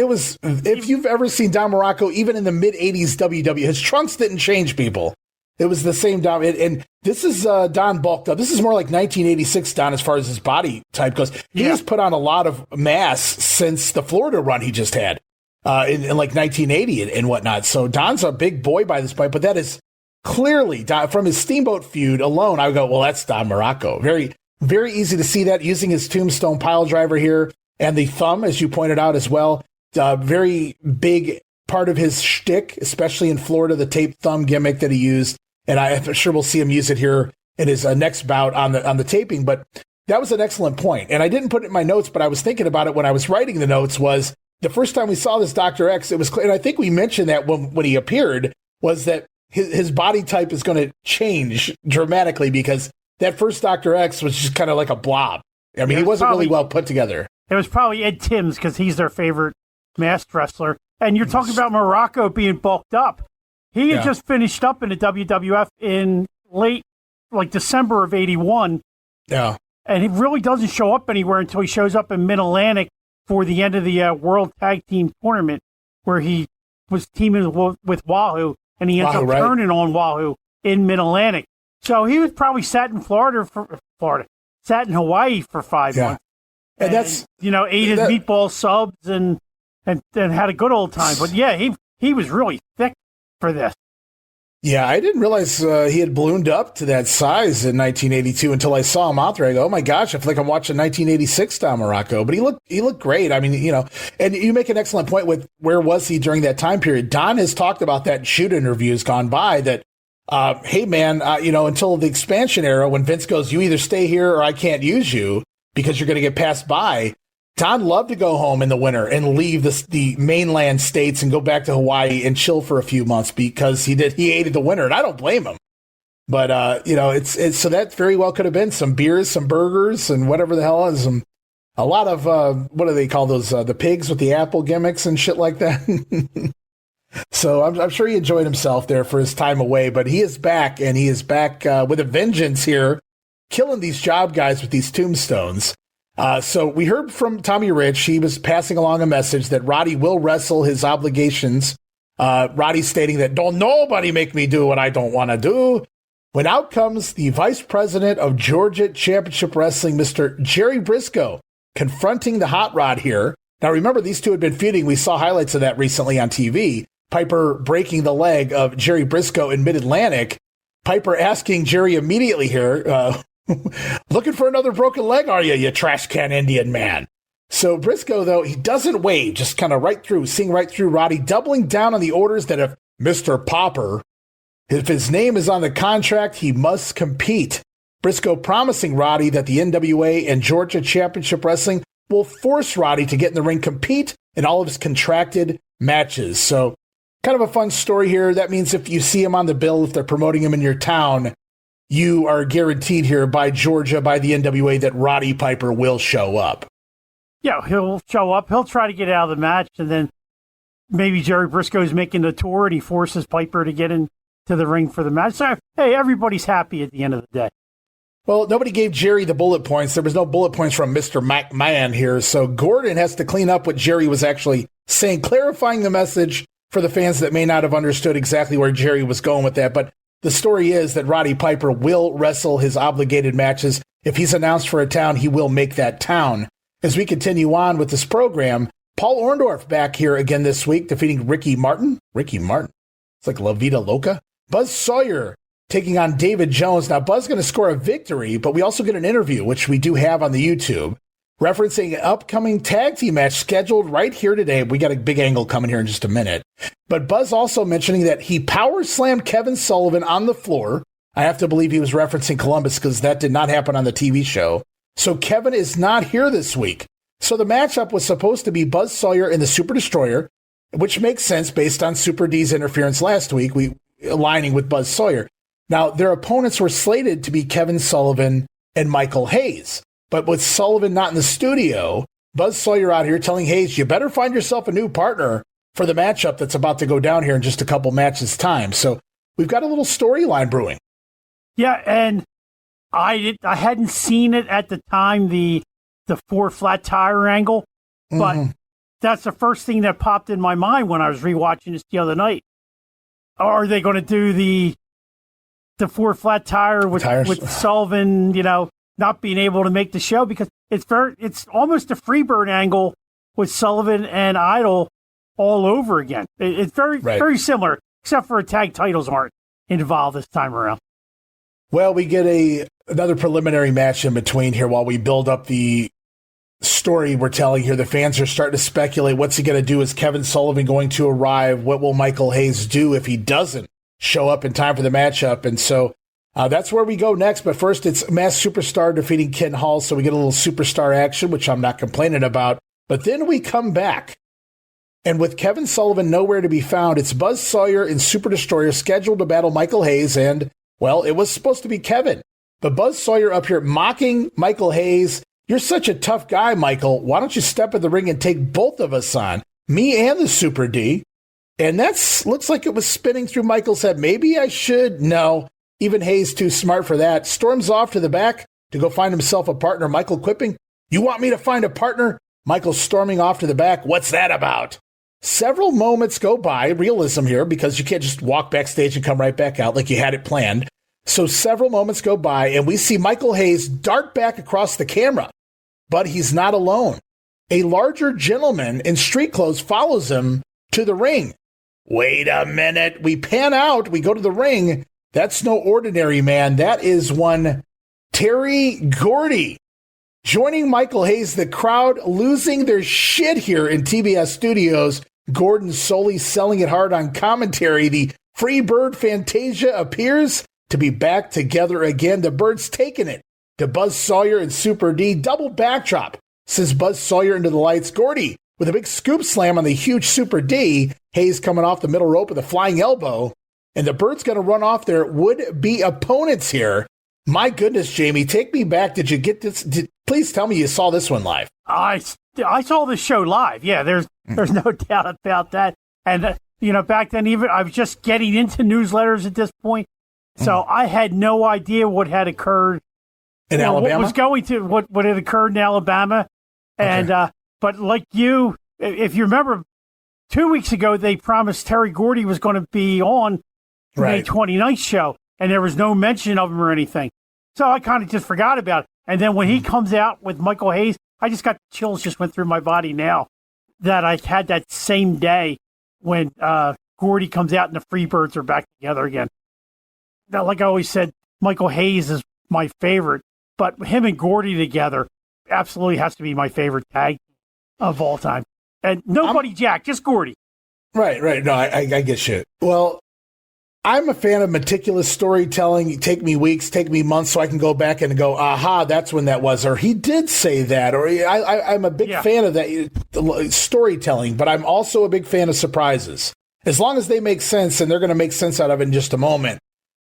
If you've ever seen Don Morocco, even in the mid-'80s WW, his trunks didn't change, people. It was the same Don. And this is Don bulked up. This is more like 1986 Don as far as his body type goes. He has put on a lot of mass since the Florida run he just had in like 1980 and whatnot. So Don's a big boy by this point, but that is clearly Don, from his Steamboat feud alone. I would go, well, that's Don Morocco. Very, very easy to see that using his tombstone pile driver here and the thumb, as you pointed out as well. Very big part of his shtick, especially in Florida, the tape thumb gimmick that he used. And I'm sure we'll see him use it here in his next bout on the taping. But that was an excellent point. And I didn't put it in my notes, but I was thinking about it when I was writing the notes. Was the first time we saw this Dr. X, it was clear, and I think we mentioned that when he appeared, was that his body type is going to change dramatically, because that first Dr. X was just kind of like a blob. He wasn't really well put together. It was probably Ed Timms, because he's their favorite masked wrestler. And you're talking about Morocco being bulked up. He had just finished up in the WWF in late, December of 81. Yeah. And he really doesn't show up anywhere until he shows up in Mid-Atlantic for the end of the World Tag Team Tournament, where he was teaming with Wahoo, and he ends up turning on Wahoo in Mid-Atlantic. So he was probably sat in sat in Hawaii for 5 months. And that's, ate his meatball subs and had a good old time. But he was really thick for this. Yeah, I didn't realize he had ballooned up to that size in 1982 until I saw him out there. I go, oh my gosh, I feel like I'm watching 1986 Don Morocco. But he looked great. And you make an excellent point with where was he during that time period. Don has talked about that in shoot interviews gone by that, hey man, until the expansion era, when Vince goes, you either stay here or I can't use you because you're going to get passed by. Don loved to go home in the winter and leave the mainland states and go back to Hawaii and chill for a few months because he hated the winter, and I don't blame him. But it's so that very well could have been some beers, some burgers, and whatever the hell is a lot of what do they call those? The pigs with the apple gimmicks and shit like that. So I'm sure he enjoyed himself there for his time away. But he is back, and he is back with a vengeance here, killing these job guys with these tombstones. So we heard from Tommy Rich. He was passing along a message that Roddy will wrestle his obligations. Roddy stating that don't nobody make me do what I don't want to do. When out comes the vice president of Georgia Championship Wrestling, Mr. Jerry Briscoe, confronting the Hot Rod here. Now, remember, these two had been feuding. We saw highlights of that recently on TV. Piper breaking the leg of Jerry Briscoe in Mid-Atlantic. Piper asking Jerry immediately here, looking for another broken leg, are you trash can Indian man? So Briscoe, though, he doesn't wave, just kind of seeing right through Roddy, doubling down on the orders that if Mr. Popper, if his name is on the contract, he must compete. Briscoe promising Roddy that the NWA and Georgia Championship Wrestling will force Roddy to get in the ring, compete in all of his contracted matches. So kind of a fun story here. That means if you see him on the bill, if they're promoting him in your town, you are guaranteed here by Georgia, by the NWA, that Roddy Piper will show up. Yeah, he'll show up. He'll try to get out of the match, and then maybe Jerry Briscoe's making the tour, and he forces Piper to get into the ring for the match. So, hey, everybody's happy at the end of the day. Well, nobody gave Jerry the bullet points. There was no bullet points from Mr. McMahon here, so Gordon has to clean up what Jerry was actually saying, clarifying the message for the fans that may not have understood exactly where Jerry was going with that. But the story is that Roddy Piper will wrestle his obligated matches. If he's announced for a town, he will make that town. As we continue on with this program, Paul Orndorff back here again this week, defeating Ricky Martin. It's like La Vida Loca. Buzz Sawyer taking on David Jones. Now, Buzz going to score a victory, but we also get an interview, which we do have on the YouTube, referencing an upcoming tag team match scheduled right here today. We got a big angle coming here in just a minute. But Buzz also mentioning that he power slammed Kevin Sullivan on the floor. I have to believe he was referencing Columbus because that did not happen on the TV show. So Kevin is not here this week. So the matchup was supposed to be Buzz Sawyer and the Super Destroyer, which makes sense based on Super D's interference last week, aligning with Buzz Sawyer. Now, their opponents were slated to be Kevin Sullivan and Michael Hayes. But with Sullivan not in the studio, Buzz Sawyer out here telling Hayes, you better find yourself a new partner for the matchup that's about to go down here in just a couple matches' time. So we've got a little storyline brewing. Yeah, and I hadn't seen it at the time, the four flat tire angle, but that's the first thing that popped in my mind when I was rewatching this the other night. Are they going to do the four flat tire with Sullivan, not being able to make the show? Because it's almost a Freebird angle with Sullivan and Idol all over again. It's very similar, except for tag titles aren't involved this time around. Well, we get another preliminary match in between here while we build up the story we're telling here. The fans are starting to speculate, what's he going to do? Is Kevin Sullivan going to arrive? What will Michael Hayes do if he doesn't show up in time for the matchup? And so that's where we go next. But first, it's Masked Superstar defeating Ken Hall. So we get a little superstar action, which I'm not complaining about. But then we come back. And with Kevin Sullivan nowhere to be found, it's Buzz Sawyer and Super Destroyer scheduled to battle Michael Hayes. And, well, it was supposed to be Kevin. But Buzz Sawyer up here mocking Michael Hayes. You're such a tough guy, Michael. Why don't you step in the ring and take both of us on, me and the Super D? And looks like it was spinning through Michael's head. Maybe I should. No, even Hayes too smart for that. Storms off to the back to go find himself a partner. Michael quipping, you want me to find a partner? Michael storming off to the back. What's that about? Several moments go by, realism here, because you can't just walk backstage and come right back out like you had it planned. So several moments go by, and we see Michael Hayes dart back across the camera. But he's not alone. A larger gentleman in street clothes follows him to the ring. Wait a minute. We pan out. We go to the ring. That's no ordinary man. That is one Terry Gordy. Joining Michael Hayes, the crowd losing their shit here in TBS Studios. Gordon solely selling it hard on commentary. The Freebird Fantasia appears to be back together again. The Birds taking it to Buzz Sawyer and Super D. Double backdrop sends Buzz Sawyer into the lights. Gordy with a big scoop slam on the huge Super D. Hayes coming off the middle rope with a flying elbow. And the Birds going to run off their would-be opponents here. My goodness, Jamie, take me back. Did you get this? Please tell me you saw this one live. I saw this show live. Yeah, there's no doubt about that. And, back then, even I was just getting into newsletters at this point. So I had no idea what had occurred in Alabama. What was going to what had occurred in Alabama, and but like you, if you remember, 2 weeks ago they promised Terry Gordy was going to be on the May 29th show, and there was no mention of him or anything. So I kind of just forgot about it. And then when he comes out with Michael Hayes, I just got chills just went through my body now that I had that same day when Gordy comes out and the Freebirds are back together again. Now, like I always said, Michael Hayes is my favorite, but him and Gordy together absolutely has to be my favorite tag of all time. And nobody Jack, just Gordy. Right. No, I get shit. Well, I'm a fan of meticulous storytelling. Take me weeks, take me months, so I can go back and go, aha, that's when that was. Or he did say that. Or I'm a big fan of that storytelling, but I'm also a big fan of surprises. As long as they make sense, and they're going to make sense out of it in just a moment.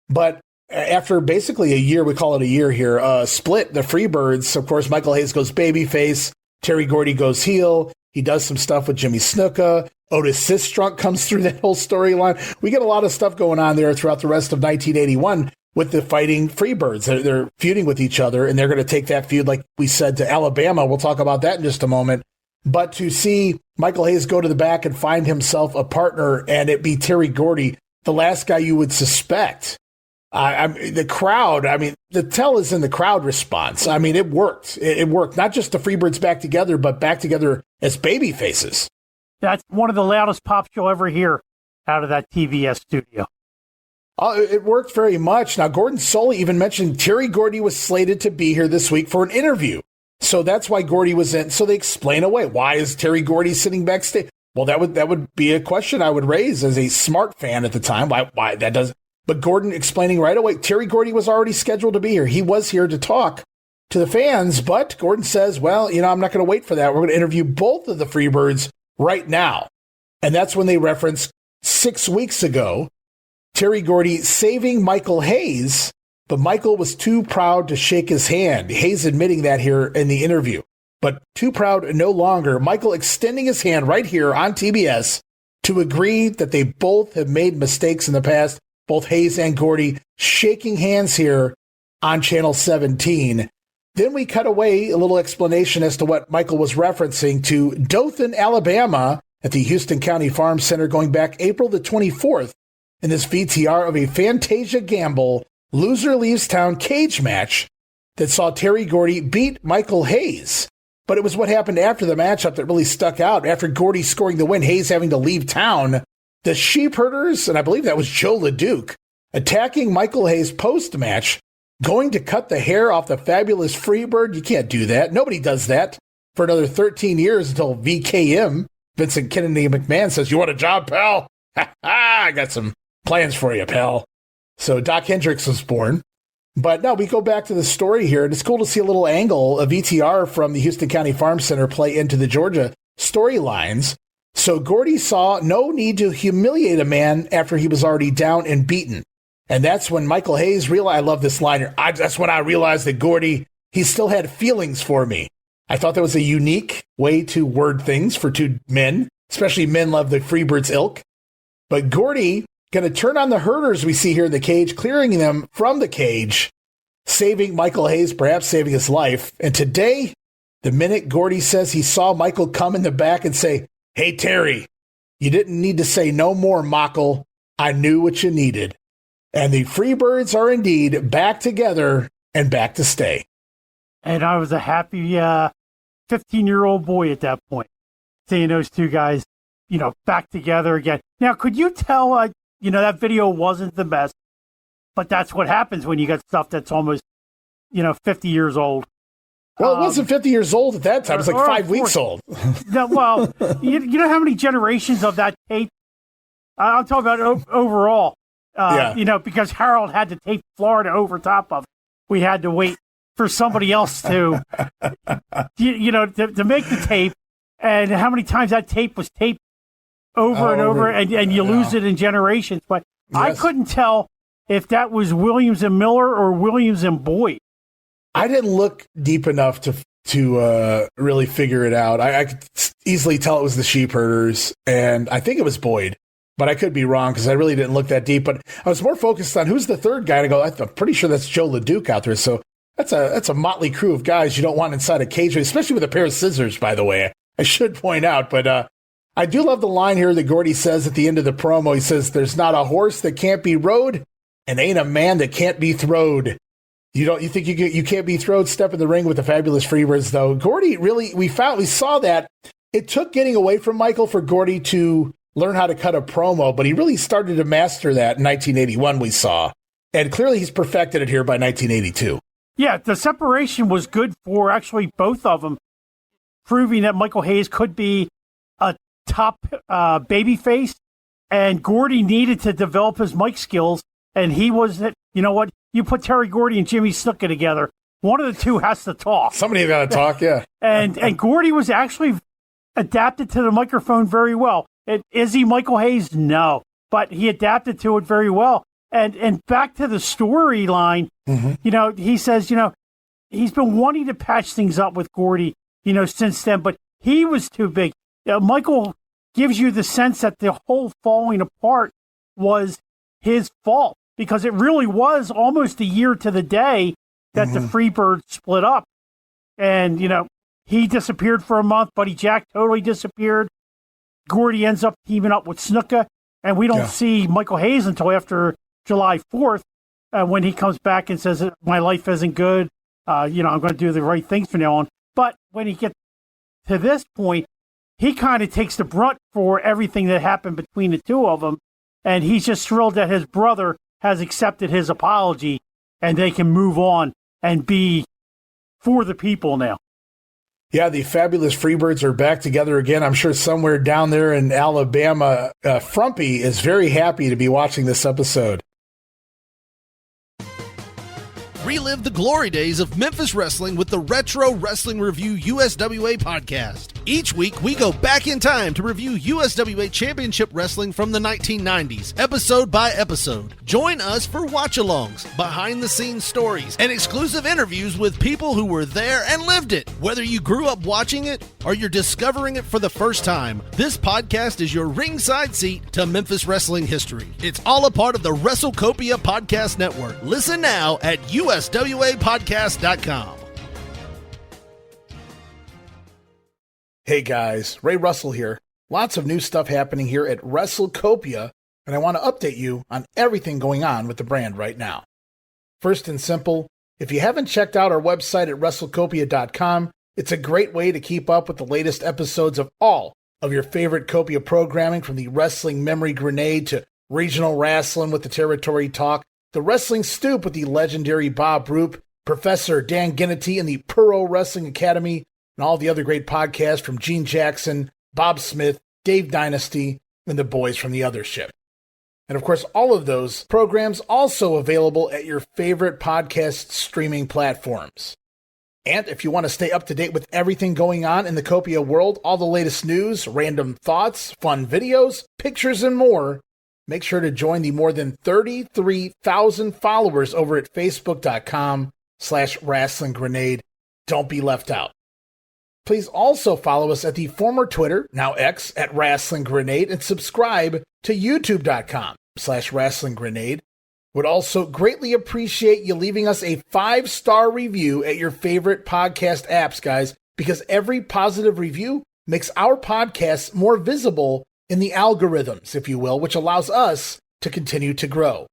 But after basically a year, we call it a year here, split, the Freebirds, of course, Michael Hayes goes babyface, Terry Gordy goes heel. He does some stuff with Jimmy Snuka. Otis Sistrunk comes through that whole storyline. We get a lot of stuff going on there throughout the rest of 1981 with the fighting Freebirds. They're feuding with each other, and they're going to take that feud, like we said, to Alabama. We'll talk about that in just a moment. But to see Michael Hayes go to the back and find himself a partner, and it be Terry Gordy, the last guy you would suspect. The crowd, the tell is in the crowd response. It worked. It worked. Not just the Freebirds back together, but back together as baby faces. That's one of the loudest pops you'll ever hear out of that TBS studio. It worked very much. Now, Gordon Solie even mentioned Terry Gordy was slated to be here this week for an interview. So that's why Gordy was in. So they explain away. Why is Terry Gordy sitting backstage? Well, that would be a question I would raise as a smart fan at the time. Why that doesn't. But Gordon explaining right away, Terry Gordy was already scheduled to be here. He was here to talk to the fans, but Gordon says, well, I'm not going to wait for that. We're going to interview both of the Freebirds right now. And that's when they reference 6 weeks ago, Terry Gordy saving Michael Hayes, but Michael was too proud to shake his hand. Hayes admitting that here in the interview, but too proud no longer. Michael extending his hand right here on TBS to agree that they both have made mistakes in the past. Both Hayes and Gordy shaking hands here on Channel 17. Then we cut away a little explanation as to what Michael was referencing to Dothan, Alabama at the Houston County Farm Center going back April the 24th in this VTR of a Fantasia Gamble loser leaves town cage match that saw Terry Gordy beat Michael Hayes. But it was what happened after the matchup that really stuck out. After Gordy scoring the win, Hayes having to leave town, the Sheepherders, and I believe that was Joe LeDuc, attacking Michael Hayes post-match, going to cut the hair off the Fabulous Freebird. You can't do that. Nobody does that for another 13 years until VKM, Vincent Kennedy McMahon, says, you want a job, pal? I got some plans for you, pal. So Doc Hendricks was born. But no, we go back to the story here, and it's cool to see a little angle, a VTR from the Houston County Farm Center play into the Georgia storylines. So Gordy saw no need to humiliate a man after he was already down and beaten. And that's when Michael Hayes realized, I love this line, that's when I realized that Gordy, he still had feelings for me. I thought that was a unique way to word things for two men, especially men love the Freebirds ilk. But Gordy going to turn on the herders we see here in the cage, clearing them from the cage, saving Michael Hayes, perhaps saving his life. And today, the minute Gordy says he saw Michael come in the back and say, hey, Terry, you didn't need to say no more, Michael. I knew what you needed. And the Freebirds are indeed back together and back to stay. And I was a happy 15-year-old boy at that point, seeing those two guys, back together again. Now, could you tell, that video wasn't the best, but that's what happens when you got stuff that's almost, 50 years old. Well, it wasn't 50 years old at that time. It was like 5 weeks old. No, well, you know how many generations of that tape? I'm talking about overall. Because Harold had to tape Florida over top of it. We had to wait for somebody else to, to make the tape. And how many times that tape was taped over and over, and you lose it in generations. But yes. I couldn't tell if that was Williams and Miller or Williams and Boyd. I didn't look deep enough to really figure it out. I could easily tell it was the Sheepherders, and I think it was Boyd, but I could be wrong because I really didn't look that deep. But I was more focused on who's the third guy to go. I'm pretty sure that's Joe LeDuc out there. So That's a motley crew of guys you don't want inside a cage, especially with a pair of scissors, by the way. I should point out, but I do love the line here that Gordy says at the end of the promo. He says, "There's not a horse that can't be rode, and ain't a man that can't be throwed." You think you can't be throwed? Step in the ring with the Fabulous Freebirds, though. Gordy really, we saw that it took getting away from Michael for Gordy to learn how to cut a promo, but he really started to master that in 1981. We saw, and clearly he's perfected it here by 1982. Yeah, the separation was good for actually both of them, proving that Michael Hayes could be a top babyface, and Gordy needed to develop his mic skills, and he was, you know what, you put Terry Gordy and Jimmy Snuka together, one of the two has to talk. Somebody's got to talk, yeah. and Gordy was actually adapted to the microphone very well. Is he Michael Hayes? No, but he adapted to it very well. And back to the storyline, you know, he says, you know, he's been wanting to patch things up with Gordy, you know, since then, but he was too big. Michael gives you the sense that the whole falling apart was his fault, because it really was almost a year to the day that the Freebirds split up. And, you know, he disappeared for a month, Buddy Jack totally disappeared. Gordy ends up teaming up with Snuka, and we don't see Michael Hayes until after July 4th, when he comes back and says, my life isn't good, you know, I'm going to do the right things from now on. But when he gets to this point, he kind of takes the brunt for everything that happened between the two of them, and he's just thrilled that his brother has accepted his apology, and they can move on and be for the people now. Yeah, the Fabulous Freebirds are back together again. I'm sure somewhere down there in Alabama, Frumpy is very happy to be watching this episode. Relive the glory days of Memphis wrestling with the Retro Wrestling Review USWA podcast. Each week, we go back in time to review USWA Championship Wrestling from the 1990s, episode by episode. Join us for watch-alongs, behind-the-scenes stories, and exclusive interviews with people who were there and lived it. Whether you grew up watching it or you're discovering it for the first time, this podcast is your ringside seat to Memphis wrestling history. It's all a part of the WrestleCopia Podcast Network. Listen now at USWApodcast.com. Hey guys, Ray Russell here. Lots of new stuff happening here at WrestleCopia, and I want to update you on everything going on with the brand right now. First and simple, if you haven't checked out our website at WrestleCopia.com, it's a great way to keep up with the latest episodes of all of your favorite Copia programming, from the Wrestling Memory Grenade to Regional Rasslin with the Territory Talk, the Wrestling Stoop with the legendary Bob Roop, Professor Dan Ginnity and the Pro Wrestling Academy, and all the other great podcasts from Gene Jackson, Bob Smith, Dave Dynasty, and the boys from the Other Ship. And of course, all of those programs also available at your favorite podcast streaming platforms. And if you want to stay up to date with everything going on in the Copia world, all the latest news, random thoughts, fun videos, pictures, and more, make sure to join the more than 33,000 followers over at Facebook.com/WrestlingGrenade. Don't be left out. Please also follow us at the former Twitter, now X, at Wrestling Grenade, and subscribe to YouTube.com/WrestlingGrenade. Would also greatly appreciate you leaving us a 5-star review at your favorite podcast apps, guys, because every positive review makes our podcasts more visible in the algorithms, if you will, which allows us to continue to grow.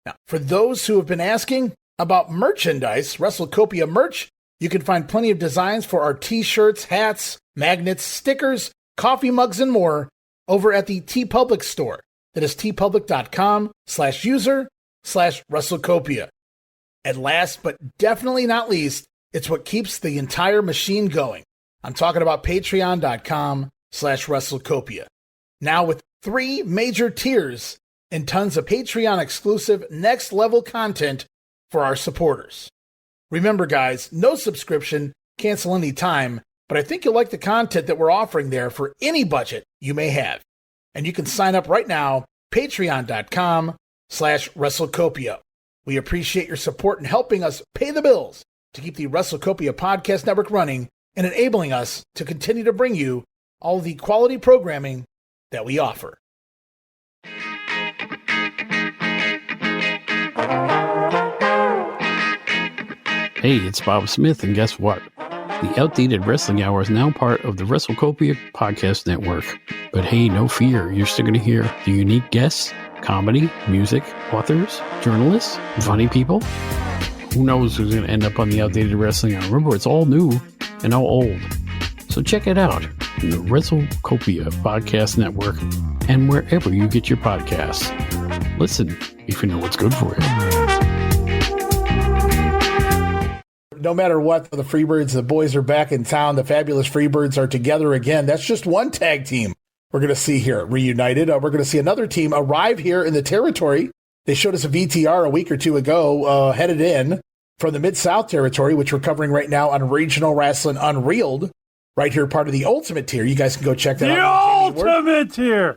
Now, for those who have been asking about merchandise, WrestleCopia merch, you can find plenty of designs for our t-shirts, hats, magnets, stickers, coffee mugs, and more over at the TeePublic store. That is tpublic.com/user/WrestleCopia. And last but definitely not least, it's what keeps the entire machine going. I'm talking about patreon.com/WrestleCopia. Now with 3 major tiers and tons of Patreon exclusive next level content for our supporters. Remember guys, no subscription, cancel any time, but I think you'll like the content that we're offering there for any budget you may have. And you can sign up right now, patreon.com/WrestleCopia. We appreciate your support in helping us pay the bills to keep the WrestleCopia Podcast Network running and enabling us to continue to bring you all the quality programming that we offer. Hey, it's Bob Smith, and guess what? The Outdated Wrestling Hour is now part of the WrestleCopia Podcast Network. But hey, no fear, you're still going to hear the unique guests, comedy, music, authors, journalists, funny people. Who knows who's going to end up on the Outdated Wrestling Hour? Remember, it's all new and all old. So check it out in the WrestleCopia Podcast Network and wherever you get your podcasts. Listen if you know what's good for you. No matter what, the Freebirds, the boys are back in town. The Fabulous Freebirds are together again. That's just one tag team we're going to see here, reunited. We're going to see another team arrive here in the territory. They showed us a VTR a week or two ago, headed in from the Mid-South territory, which we're covering right now on Regional Rasslin Unreeled, right here, part of the Ultimate Tier. You guys can go check that out. The Ultimate Tier!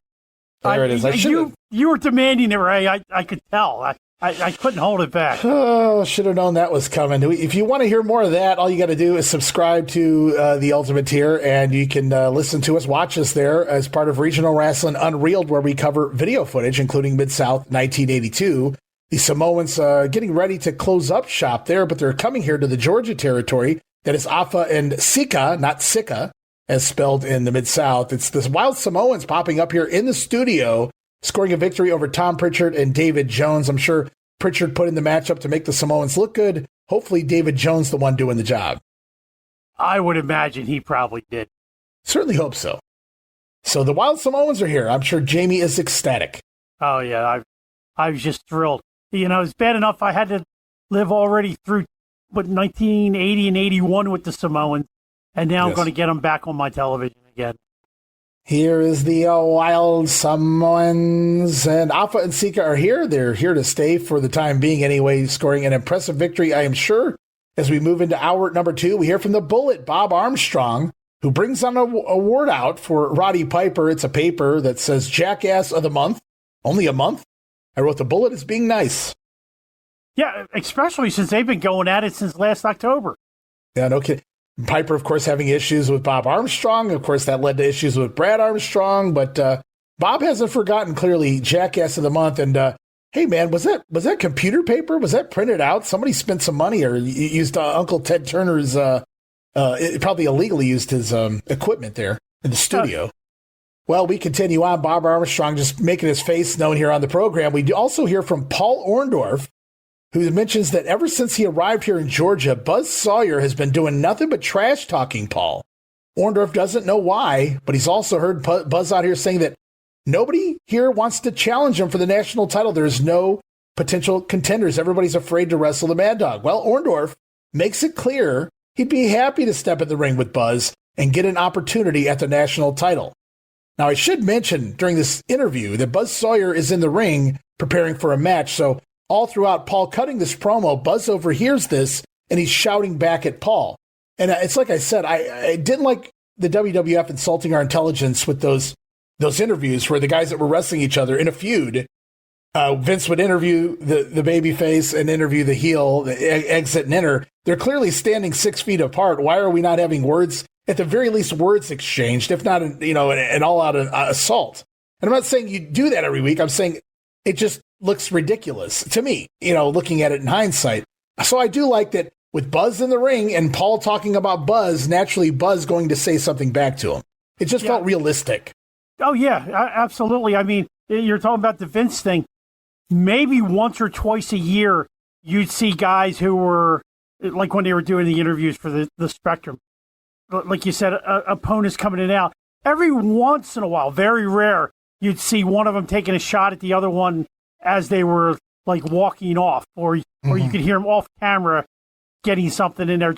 There it is. You were demanding it, Ray. I could tell. I couldn't hold it back. Oh, should have known that was coming. If you want to hear more of that, all you got to do is subscribe to the Ultimate Tier, and you can listen to us, watch us there as part of Regional Rasslin Unreeled, where we cover video footage, including Mid-South 1982. The Samoans getting ready to close up shop there, but they're coming here to the Georgia territory. That is Afa and Sika, not Sika, as spelled in the Mid-South. It's this Wild Samoans popping up here in the studio, scoring a victory over Tom Pritchard and David Jones. I'm sure Pritchard put in the matchup to make the Samoans look good. Hopefully David Jones the one doing the job. I would imagine he probably did. Certainly hope so. So the Wild Samoans are here. I'm sure Jammie is ecstatic. Oh, yeah. I was just thrilled. You know, it's bad enough I had to live already through 1980 and 81 with the Samoans, and now I'm going to get them back on my television again. Here is the Wild Samoans, and Afa and Sika are here. They're here to stay for the time being anyway, scoring an impressive victory, I am sure. As we move into hour number 2, we hear from the Bullet, Bob Armstrong, who brings on an award out for Roddy Piper. It's a paper that says Jackass of the Month. Only a month. I wrote the Bullet as being nice. Yeah, especially since they've been going at it since last October. Yeah, no kidding. Piper, of course, having issues with Bob Armstrong. Of course, that led to issues with Brad Armstrong. But Bob hasn't forgotten, clearly, Jackass of the Month. And, hey, man, was that computer paper? Was that printed out? Somebody spent some money or used Uncle Ted Turner's, probably illegally used his equipment there in the studio. Well, we continue on. Bob Armstrong just making his face known here on the program. We also hear from Paul Orndorff, who mentions that ever since he arrived here in Georgia, Buzz Sawyer has been doing nothing but trash-talking Paul. Orndorff doesn't know why, but he's also heard Buzz out here saying that nobody here wants to challenge him for the national title. There's no potential contenders. Everybody's afraid to wrestle the Mad Dog. Well, Orndorff makes it clear he'd be happy to step in the ring with Buzz and get an opportunity at the national title. Now, I should mention during this interview that Buzz Sawyer is in the ring preparing for a match, so all throughout Paul cutting this promo, Buzz overhears this, and he's shouting back at Paul. And it's like I said, I didn't like the WWF insulting our intelligence with those interviews where the guys that were wrestling each other in a feud, Vince would interview the babyface and interview the heel, the exit and enter. They're clearly standing 6 feet apart. Why are we not having words, at the very least, words exchanged, if not, an all-out assault? And I'm not saying you do that every week. I'm saying it just looks ridiculous to me, looking at it in hindsight. So I do like that with Buzz in the ring and Paul talking about Buzz, naturally Buzz going to say something back to him. It just felt realistic. Oh, yeah, absolutely. I mean, you're talking about the Vince thing. Maybe once or twice a year, you'd see guys who were, like when they were doing the interviews for the Spectrum, like you said, opponents coming in and out. Every once in a while, very rare, you'd see one of them taking a shot at the other one as they were like walking off, or you could hear them off camera getting something in there.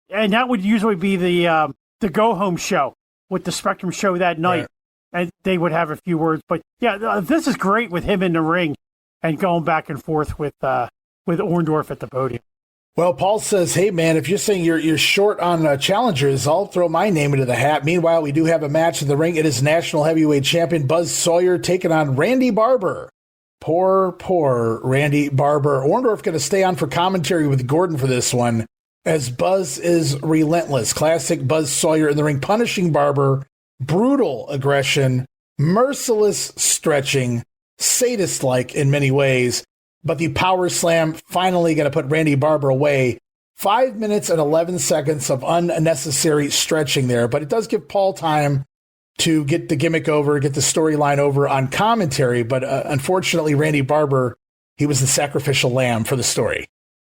And that would usually be the go home show with the Spectrum show that night, and they would have a few words. But yeah, this is great with him in the ring and going back and forth with Orndorff at the podium. Well, Paul says, hey, man, if you're saying you're short on challengers, I'll throw my name into the hat. Meanwhile, we do have a match in the ring. It is National Heavyweight Champion Buzz Sawyer taking on Randy Barber. Poor Randy Barber. Orndorff going to stay on for commentary with Gordon for this one, as Buzz is relentless. Classic Buzz Sawyer in the ring, punishing Barber. Brutal aggression, merciless stretching, sadist-like in many ways. But the power slam finally going to put Randy Barber away 5 minutes and 11 seconds of unnecessary stretching there, but it does give Paul time to get the gimmick over, get the storyline over on commentary. But unfortunately, Randy Barber, he was the sacrificial lamb for the story.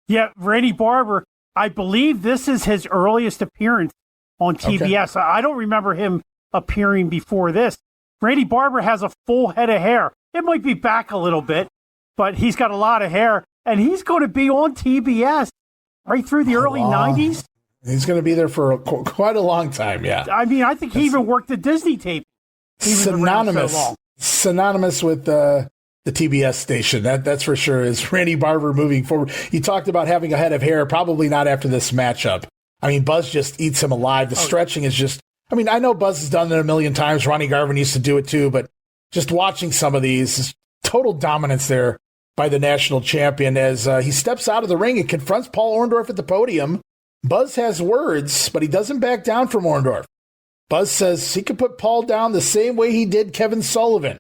Yeah, Randy Barber, I believe this is his earliest appearance on TBS. Okay. I don't remember him appearing before this. Randy Barber has a full head of hair. It might be back a little bit, but he's got a lot of hair, and he's going to be on TBS right through the early 90s. He's going to be there for quite a long time, yeah. I mean, I think he even worked the Disney tape. Synonymous with the TBS station, that's for sure, is Randy Barber moving forward. You talked about having a head of hair, probably not after this matchup. I mean, Buzz just eats him alive. The stretching is just, I mean, I know Buzz has done it a million times. Ronnie Garvin used to do it too, but just watching some of these, total dominance there by the national champion as he steps out of the ring and confronts Paul Orndorff at the podium. Buzz has words, but he doesn't back down from Orndorff. Buzz says he could put Paul down the same way he did Kevin Sullivan.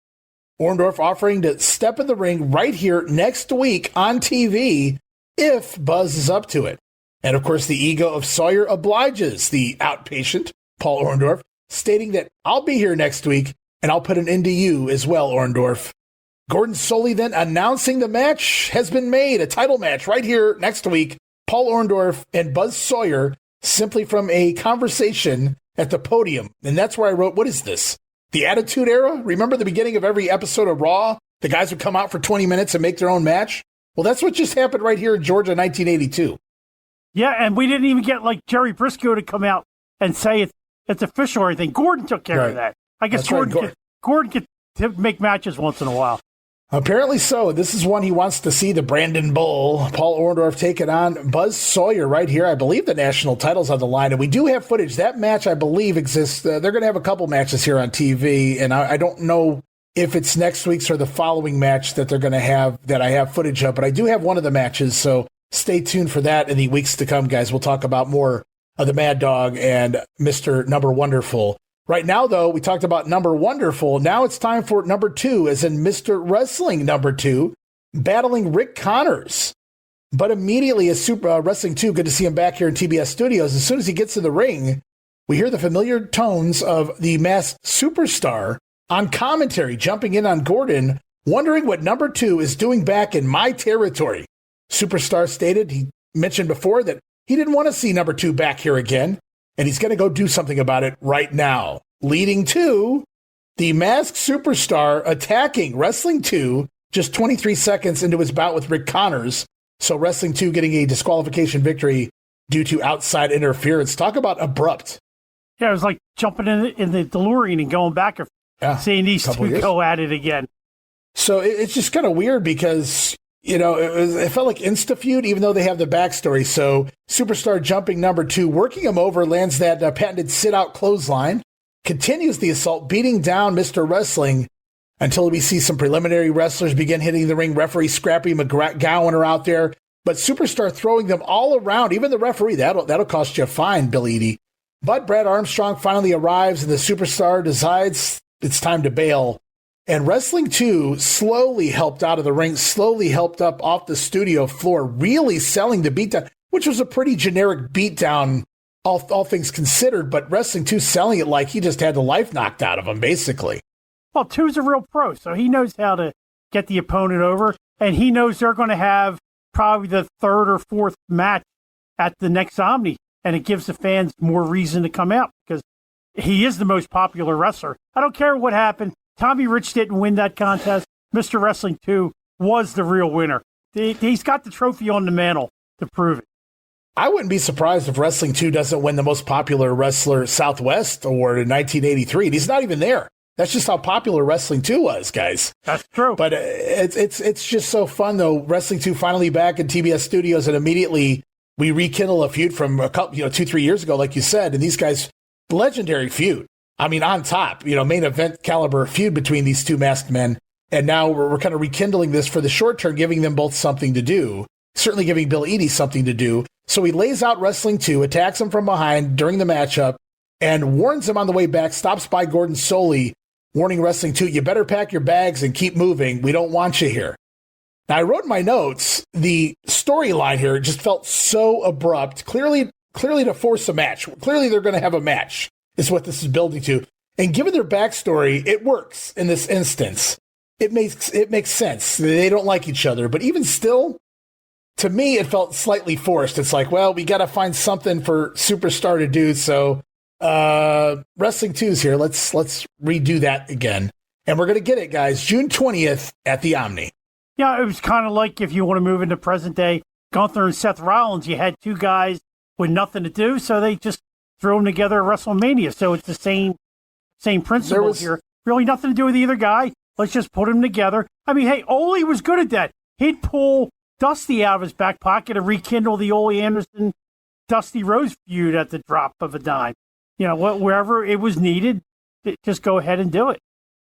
Orndorff offering to step in the ring right here next week on TV if Buzz is up to it. And of course, the ego of Sawyer obliges the outpatient, Paul Orndorff, stating that I'll be here next week and I'll put an end to you as well, Orndorff. Gordon Solie then announcing the match has been made, a title match right here next week. Paul Orndorff and Buzz Sawyer, simply from a conversation at the podium. And that's where I wrote, what is this? The Attitude Era? Remember the beginning of every episode of Raw? The guys would come out for 20 minutes and make their own match? Well, that's what just happened right here in Georgia in 1982. Yeah, and we didn't even get like Jerry Briscoe to come out and say it's official or anything. Gordon took care of that. I guess Gordon could make matches once in a while. Apparently so. This is one he wants to see, the Brandon Bull. Paul Orndorff taking on Buzz Sawyer right here. I believe the national title's on the line, and we do have footage. That match, I believe, exists. They're going to have a couple matches here on TV, and I don't know if it's next week's or the following match that they're going to have that I have footage of, but I do have one of the matches, so stay tuned for that in the weeks to come, guys. We'll talk about more of the Mad Dog and Mr. Number Wonderful. Right now, though, we talked about Number Wonderful. Now it's time for number 2, as in Mr. Wrestling number 2, battling Rick Connors. But immediately, as Super Wrestling 2, good to see him back here in TBS Studios. As soon as he gets in the ring, we hear the familiar tones of the Masked Superstar on commentary, jumping in on Gordon, wondering what number 2 is doing back in my territory. Superstar stated, he mentioned before, that he didn't want to see number 2 back here again, and he's going to go do something about it right now, leading to the Masked Superstar attacking Wrestling 2 just 23 seconds into his bout with Rick Connors. So Wrestling 2 getting a disqualification victory due to outside interference. Talk about abrupt. Yeah, it was like jumping in the DeLorean and going back and seeing these two go at it again. So it's just kind of weird because, you know, it felt like insta-feud, even though they have the backstory. So Superstar jumping number 2, working him over, lands that patented sit-out clothesline, continues the assault, beating down Mr. Wrestling until we see some preliminary wrestlers begin hitting the ring. Referee Scrappy McGowan are out there, but Superstar throwing them all around, even the referee. That'll cost you a fine, Bill Eadie. But Brad Armstrong finally arrives, and the Superstar decides it's time to bail. And Wrestling 2 slowly helped out of the ring, slowly helped up off the studio floor, really selling the beatdown, which was a pretty generic beatdown, all things considered, but Wrestling 2 selling it like he just had the life knocked out of him, basically. Well, 2's a real pro, so he knows how to get the opponent over, and he knows they're going to have probably the 3rd or 4th match at the next Omni, and it gives the fans more reason to come out because he is the most popular wrestler. I don't care what happened. Tommy Rich didn't win that contest. Mr. Wrestling 2 was the real winner. He's got the trophy on the mantle to prove it. I wouldn't be surprised if Wrestling 2 doesn't win the Most Popular Wrestler Southwest Award in 1983. He's not even there. That's just how popular Wrestling 2 was, guys. That's true. But it's just so fun, though. Wrestling 2 finally back in TBS Studios, and immediately we rekindle a feud from a couple, 2-3 years ago, like you said. And these guys, legendary feud. I mean, on top, main event caliber feud between these two masked men. And now we're kind of rekindling this for the short term, giving them both something to do. Certainly giving Bill Eadie something to do. So he lays out Wrestling 2, attacks him from behind during the matchup, and warns him on the way back, stops by Gordon Solie, warning Wrestling 2, you better pack your bags and keep moving. We don't want you here. Now, I wrote in my notes, the storyline here just felt so abrupt. Clearly to force a match. Clearly they're going to have a match is what this is building to. And given their backstory, it works in this instance. It makes sense. They don't like each other, but even still, to me, it felt slightly forced. It's like, well, we got to find something for Superstar to do. So, Wrestling 2's here. Let's redo that again. And we're going to get it, guys. June 20th at the Omni. Yeah, it was kind of like if you want to move into present day Gunther and Seth Rollins, you had two guys with nothing to do, so they just threw them together at WrestleMania. So it's the same principle here. Really nothing to do with either guy. Let's just put them together. I mean, hey, Ole was good at that. He'd pull Dusty out of his back pocket and rekindle the Ole Anderson Dusty Rhodes feud at the drop of a dime. You know, wherever it was needed, just go ahead and do it.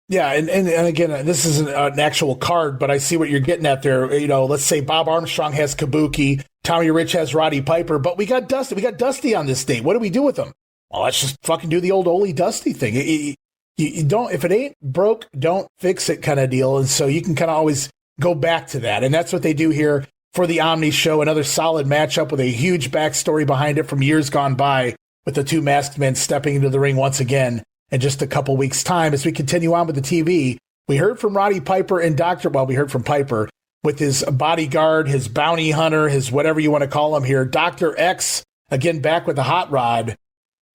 Yeah, and again, this isn't an actual card, but I see what you're getting at there. You know, let's say Bob Armstrong has Kabuki, Tommy Rich has Roddy Piper, but we got Dusty. We got Dusty on this date. What do we do with him? Well, let's just fucking do the old Ole Dusty thing. You don't, if it ain't broke, don't fix it kind of deal. And so you can kind of always go back to that. And that's what they do here for the Omni show. Another solid matchup with a huge backstory behind it from years gone by, with the two masked men stepping into the ring once again in just a couple weeks' time. As we continue on with the TV, we heard from Roddy Piper and we heard from Piper with his bodyguard, his bounty hunter, his whatever you want to call him here, Dr. X, again back with the hot rod.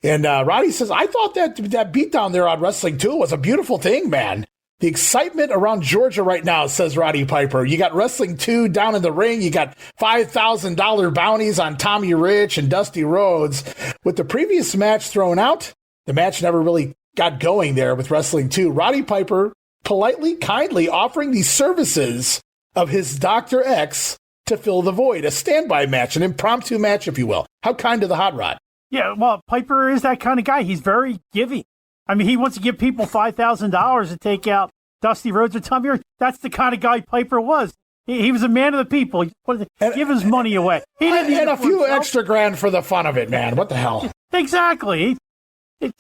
And Roddy says, I thought that beatdown there on Wrestling 2 was a beautiful thing, man. The excitement around Georgia right now, says Roddy Piper. You got Wrestling 2 down in the ring. You got $5,000 bounties on Tommy Rich and Dusty Rhodes. With the previous match thrown out, the match never really got going there with Wrestling 2. Roddy Piper politely, kindly offering the services of his Dr. X to fill the void. A standby match, an impromptu match, if you will. How kind of the hot rod. Yeah, well, Piper is that kind of guy. He's very giving. I mean, he wants to give people $5,000 to take out Dusty Rhodes or Tommy Rhodes. That's the kind of guy Piper was. He was a man of the people. He wanted to give his money away. He didn't and a few extra grand for the fun of it, man. What the hell? Exactly.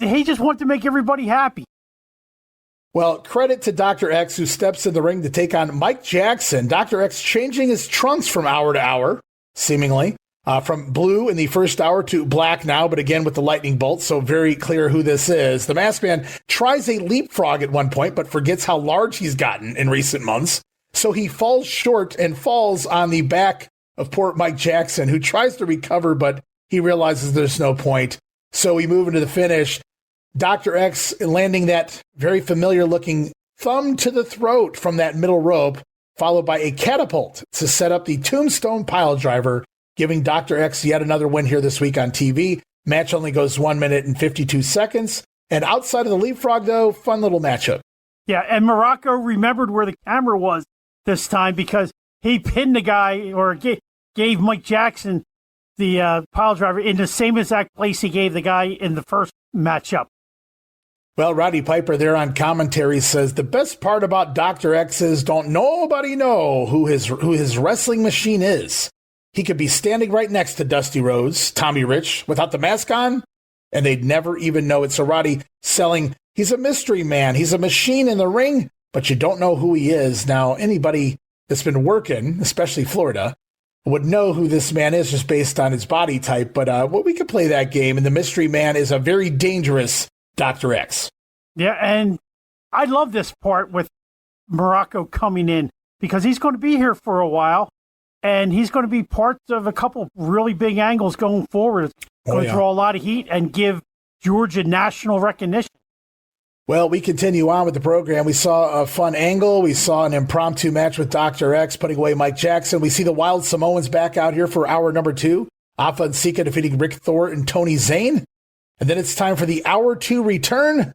He just wanted to make everybody happy. Well, credit to Dr. X, who steps in the ring to take on Mike Jackson. Dr. X changing his trunks from hour to hour, seemingly. From blue in the first hour to black now, but again with the lightning bolt, so very clear who this is. The Masked Man tries a leapfrog at one point, but forgets how large he's gotten in recent months. So he falls short and falls on the back of poor Mike Jackson, who tries to recover, but he realizes there's no point. So we move into the finish. Dr. X landing that very familiar-looking thumb to the throat from that middle rope, followed by a catapult to set up the Tombstone Piledriver, giving Dr. X yet another win here this week on TV. Match only goes 1 minute and 52 seconds. And outside of the leapfrog, though, fun little matchup. Yeah, and Morocco remembered where the camera was this time because he pinned the guy or gave Mike Jackson the pile driver in the same exact place he gave the guy in the first matchup. Well, Roddy Piper there on commentary says the best part about Dr. X is don't nobody know who his wrestling machine is. He could be standing right next to Dusty Rhodes, Tommy Rich, without the mask on, and they'd never even know it. So Roddy selling, he's a mystery man. He's a machine in the ring, but you don't know who he is. Now, anybody that's been working, especially Florida, would know who this man is just based on his body type. But well, we could play that game, and the mystery man is a very dangerous Dr. X. Yeah, and I love this part with Morocco coming in because he's going to be here for a while. And he's going to be part of a couple really big angles going forward. It's going to draw a lot of heat and give Georgia national recognition. Well, we continue on with the program. We saw a fun angle. We saw an impromptu match with Dr. X putting away Mike Jackson. We see the Wild Samoans back out here for hour number 2. Afa and Sika defeating Rick Thor and Tony Zane. And then it's time for the hour 2 return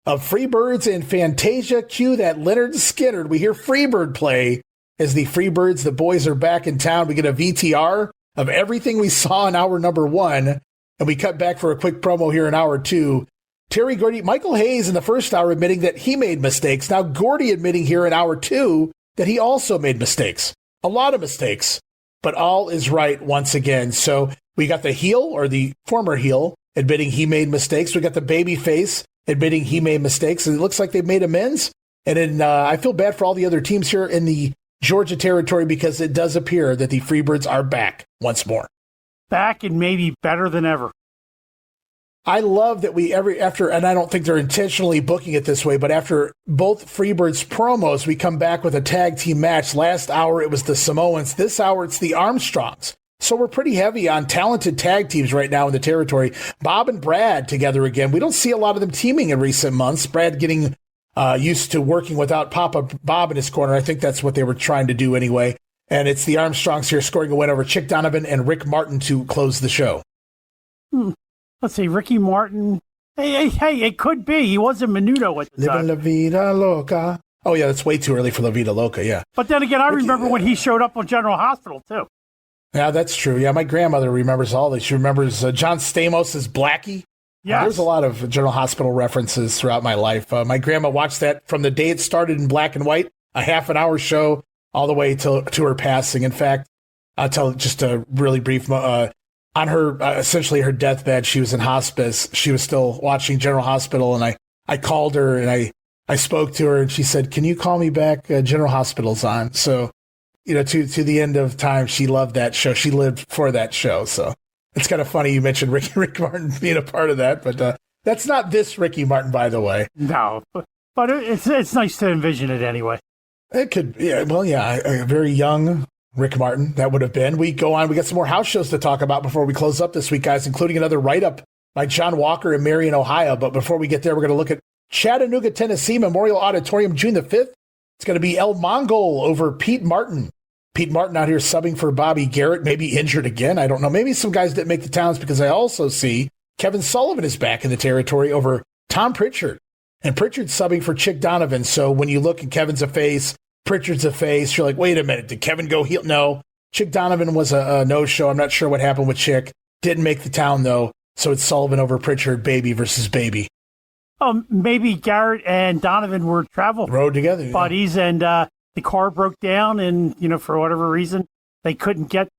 of Freebirds and Fantasia. Cue that Leonard Skinner. We hear Freebird play. As the Freebirds, the boys are back in town. We get a VTR of everything we saw in hour number 1. And we cut back for a quick promo here in hour 2. Gordy Michael Hayes in the first hour admitting that he made mistakes. Now Gordy admitting here in hour 2 that he also made mistakes. A lot of mistakes. But all is right once again. So we got the heel, or the former heel, admitting he made mistakes. We got the baby face admitting he made mistakes. And it looks like they've made amends. And then I feel bad for all the other teams here in the Georgia territory because it does appear that the Freebirds are back once more. Back and maybe better than ever. I love that after, and I don't think they're intentionally booking it this way, but after both Freebirds promos, we come back with a tag team match. Last hour, it was the Samoans. This hour, it's the Armstrongs. So we're pretty heavy on talented tag teams right now in the territory. Bob and Brad together again. We don't see a lot of them teaming in recent months. Brad getting used to working without Papa Bob in his corner. I think that's what they were trying to do anyway. And it's the Armstrongs here scoring a win over Chick Donovan and Rick Martin to close the show. Let's see, Ricky Martin. Hey, it could be. He was a Menudo at the time. Living La Vida Loca. Oh, yeah, that's way too early for La Vida Loca, yeah. But then again, I remember when he showed up on General Hospital, too. Yeah, that's true. Yeah, my grandmother remembers all this. She remembers John Stamos as Blackie. Yeah, there's a lot of General Hospital references throughout my life. My grandma watched that from the day it started in black and white, a half an hour show, all the way to her passing. In fact, I'll tell just a really brief on her, essentially her deathbed, she was in hospice. She was still watching General Hospital, and I called her, and I spoke to her, and she said, "Can you call me back? General Hospital's on." So, to the end of time, she loved that show. She lived for that show. So it's kind of funny you mentioned Rick Martin being a part of that, but that's not this Ricky Martin, by the way. No, but it's nice to envision it anyway. It could, yeah. Well, yeah, a very young Rick Martin, that would have been. We go on. We got some more house shows to talk about before we close up this week, guys, including another write-up by John Walker in Marion, Ohio. But before we get there, we're going to look at Chattanooga, Tennessee, Memorial Auditorium, June the 5th. It's going to be El Mongol over Pete Martin. Pete Martin out here subbing for Bobby Garrett, maybe injured again. I don't know. Maybe some guys didn't make the towns because I also see Kevin Sullivan is back in the territory over Tom Pritchard. And Pritchard's subbing for Chick Donovan. So when you look at Kevin's a face, Pritchard's a face, you're like, wait a minute, did Kevin go heel? No. Chick Donovan was a no-show. I'm not sure what happened with Chick. Didn't make the town, though. So it's Sullivan over Pritchard, baby versus baby. Maybe Garrett and Donovan were travel rode together, buddies, and the car broke down, and for whatever reason they couldn't get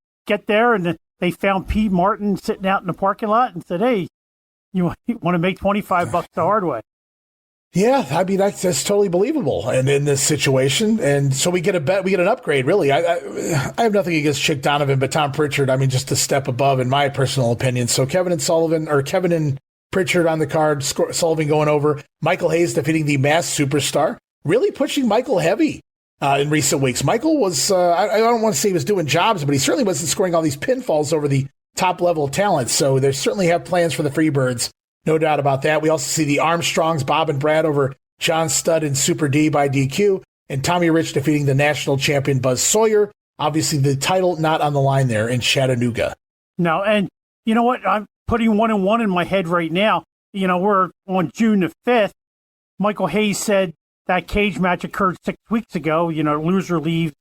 there, and they found Pete Martin sitting out in the parking lot and said, "Hey, you want to make $25 the hard way?" Yeah, I mean that's totally believable, and in this situation, and so we get an upgrade. Really, I have nothing against Chick Donovan, but Tom Pritchard, I mean, just a step above in my personal opinion. So Kevin and Pritchard on the card, Sullivan going over. Michael Hayes defeating the Masked Superstar, really pushing Michael heavy in recent weeks. Michael was, I don't want to say he was doing jobs, but he certainly wasn't scoring all these pinfalls over the top level talent. So they certainly have plans for the Freebirds. No doubt about that. We also see the Armstrongs, Bob and Brad over John Studd and Super D by DQ, and Tommy Rich defeating the national champion Buzz Sawyer. Obviously, the title not on the line there in Chattanooga. No, and you know what? I'm putting 1 and 1 in my head right now. We're on June the 5th. Michael Hayes said that cage match occurred 6 weeks ago. Loser leaves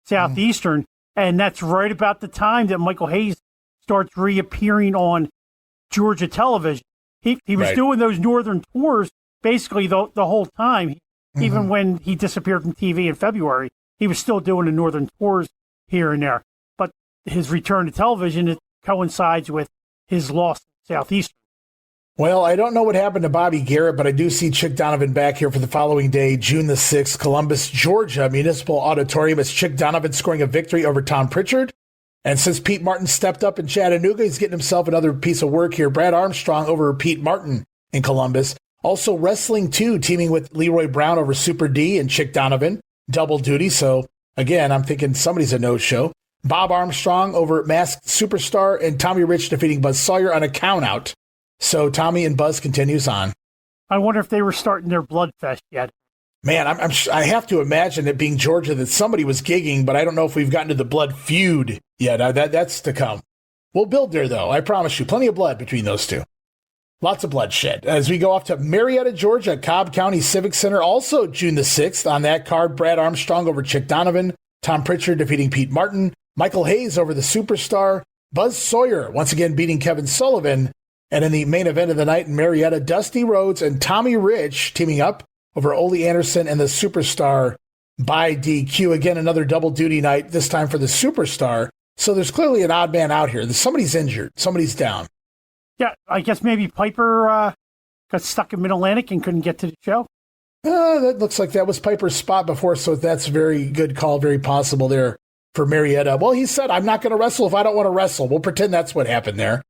Southeastern, and that's right about the time that Michael Hayes starts reappearing on Georgia television. He was doing those northern tours basically the whole time. Even when he disappeared from TV in February, he was still doing the northern tours here and there. But his return to television, it coincides with his loss to Southeastern. Well, I don't know what happened to Bobby Garrett, but I do see Chick Donovan back here for the following day, June the 6th, Columbus, Georgia, Municipal Auditorium. It's Chick Donovan scoring a victory over Tom Pritchard. And since Pete Martin stepped up in Chattanooga, he's getting himself another piece of work here. Brad Armstrong over Pete Martin in Columbus. Also Wrestling 2 teaming with Leroy Brown over Super D and Chick Donovan. Double duty. So again, I'm thinking somebody's a no-show. Bob Armstrong over Masked Superstar and Tommy Rich defeating Buzz Sawyer on a count-out. So Tommy and Buzz continues on. I wonder if they were starting their blood fest yet. Man, I have to imagine it being Georgia that somebody was gigging, but I don't know if we've gotten to the blood feud yet. That's to come. We'll build there, though. I promise you. Plenty of blood between those two. Lots of bloodshed. As we go off to Marietta, Georgia, Cobb County Civic Center, also June the 6th. On that card, Brad Armstrong over Chick Donovan, Tom Pritchard defeating Pete Martin, Michael Hayes over the Superstar, Buzz Sawyer once again beating Kevin Sullivan, and in the main event of the night in Marietta, Dusty Rhodes and Tommy Rich teaming up over Ole Anderson and the Superstar by DQ. Again, another double duty night, this time for the Superstar. So there's clearly an odd man out here. Somebody's injured. Somebody's down. Yeah, I guess maybe Piper got stuck in Mid-Atlantic and couldn't get to the show. That looks like that was Piper's spot before, so that's a very good call, very possible there for Marietta. Well, he said, I'm not going to wrestle if I don't want to wrestle. We'll pretend that's what happened there.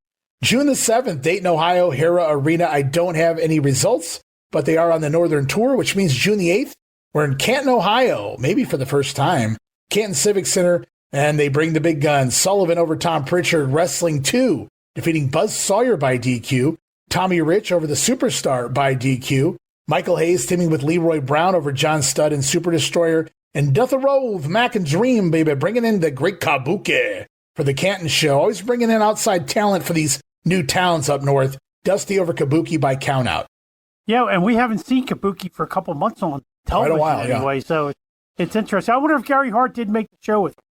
June the 7th, Dayton, Ohio, Hera Arena. I don't have any results, but they are on the Northern Tour, which means June the 8th, we're in Canton, Ohio, maybe for the first time. Canton Civic Center, and they bring the big guns. Sullivan over Tom Pritchard, Wrestling 2, defeating Buzz Sawyer by DQ. Tommy Rich over the Superstar by DQ. Michael Hayes teaming with Leroy Brown over John Studd and Super Destroyer. And Death of Rove, Mac and Dream, baby, bringing in the great Kabuki for the Canton show. Always bringing in outside talent for these new towns up north. Dusty over Kabuki by countout. Yeah, and we haven't seen Kabuki for a couple months on television anyway, so it's interesting. I wonder if Gary Hart did make the show with him.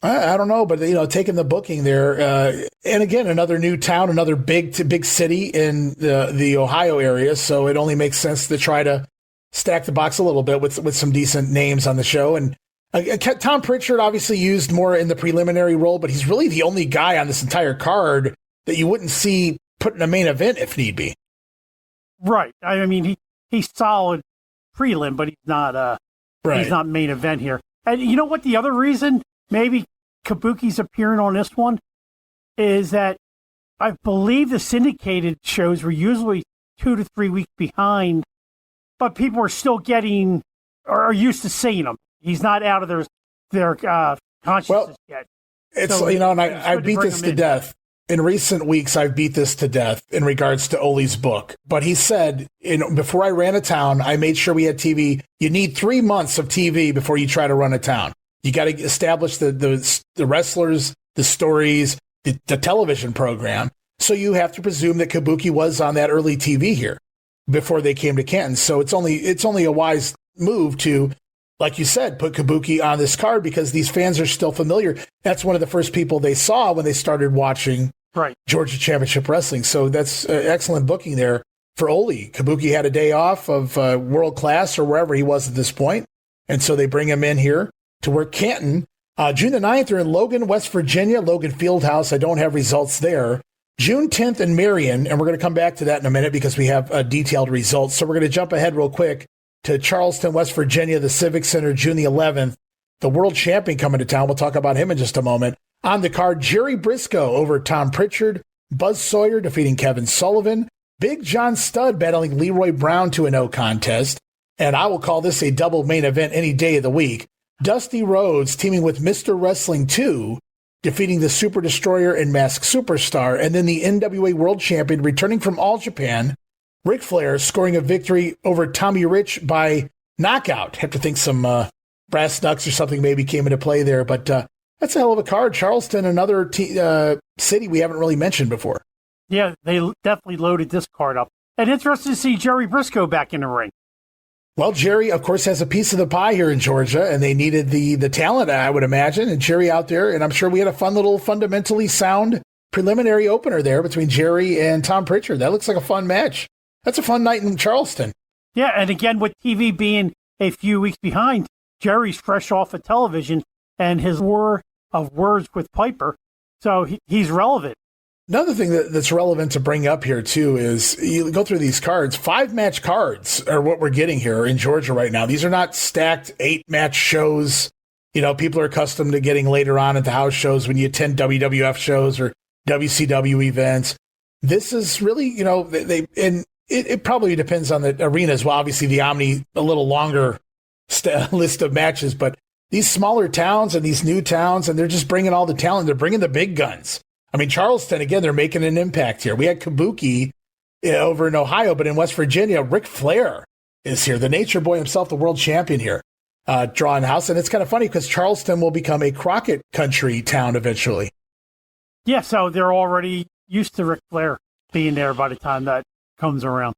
I don't know, but, taking the booking there. And again, another new town, another big city in the Ohio area. So it only makes sense to try to stack the box a little bit with some decent names on the show. And Tom Pritchard obviously used more in the preliminary role, but he's really the only guy on this entire card that you wouldn't see put in a main event if need be. Right. I mean, he's solid prelim, but he's not main event here. And you know what? The other reason maybe Kabuki's appearing on this one is that I believe the syndicated shows were usually 2 to 3 weeks behind, but people are still getting or are used to seeing him. He's not out of their consciousness yet. It's so, and I beat this to death. In recent weeks, I've beat this to death in regards to Ole's book. But he said, before I ran a town, I made sure we had TV. You need 3 months of TV before you try to run a town. You got to establish the wrestlers, the stories, the television program. So you have to presume that Kabuki was on that early TV here before they came to Canton. So it's only a wise move to, like you said, put Kabuki on this card because these fans are still familiar. That's one of the first people they saw when they started watching Georgia Championship Wrestling. So that's excellent booking there for Ole. Kabuki had a day off of World Class or wherever he was at this point. And so they bring him in here to work Canton. June the 9th, they're in Logan, West Virginia, Logan Fieldhouse. I don't have results there. June 10th in Marion, and we're going to come back to that in a minute because we have detailed results. So we're going to jump ahead real quick to Charleston, West Virginia, the Civic Center, June the 11th. The world champion coming to town. We'll talk about him in just a moment. On the card, Jerry Briscoe over Tom Pritchard. Buzz Sawyer defeating Kevin Sullivan. Big John Studd battling Leroy Brown to a no contest. And I will call this a double main event any day of the week. Dusty Rhodes teaming with Mr. Wrestling 2, defeating the Super Destroyer and Masked Superstar. And then the NWA World Champion returning from All Japan, Ric Flair, scoring a victory over Tommy Rich by knockout. Have to think some brass knucks or something maybe came into play there. But that's a hell of a card. Charleston, another city we haven't really mentioned before. Yeah, they definitely loaded this card up. And interesting to see Jerry Briscoe back in the ring. Well, Jerry, of course, has a piece of the pie here in Georgia, and they needed the talent, I would imagine, and Jerry out there. And I'm sure we had a fun little fundamentally sound preliminary opener there between Jerry and Tom Pritchard. That looks like a fun match. That's a fun night in Charleston. Yeah, and again, with TV being a few weeks behind, Jerry's fresh off of television and his war of words with Piper, so he's relevant. Another thing that's relevant to bring up here, too, is you go through these cards. 5-match cards are what we're getting here in Georgia right now. These are not stacked 8-match shows. People are accustomed to getting later on at the house shows when you attend WWF shows or WCW events. This is really, it probably depends on the arena as well. Obviously, the Omni, a little longer list of matches, but these smaller towns and these new towns, and they're just bringing all the talent. They're bringing the big guns. I mean, Charleston, again, they're making an impact here. We had Kabuki over in Ohio, but in West Virginia, Ric Flair is here. The Nature Boy himself, the world champion here, drawing house. And it's kind of funny because Charleston will become a Crockett country town eventually. Yeah, so they're already used to Ric Flair being there by the time that comes around.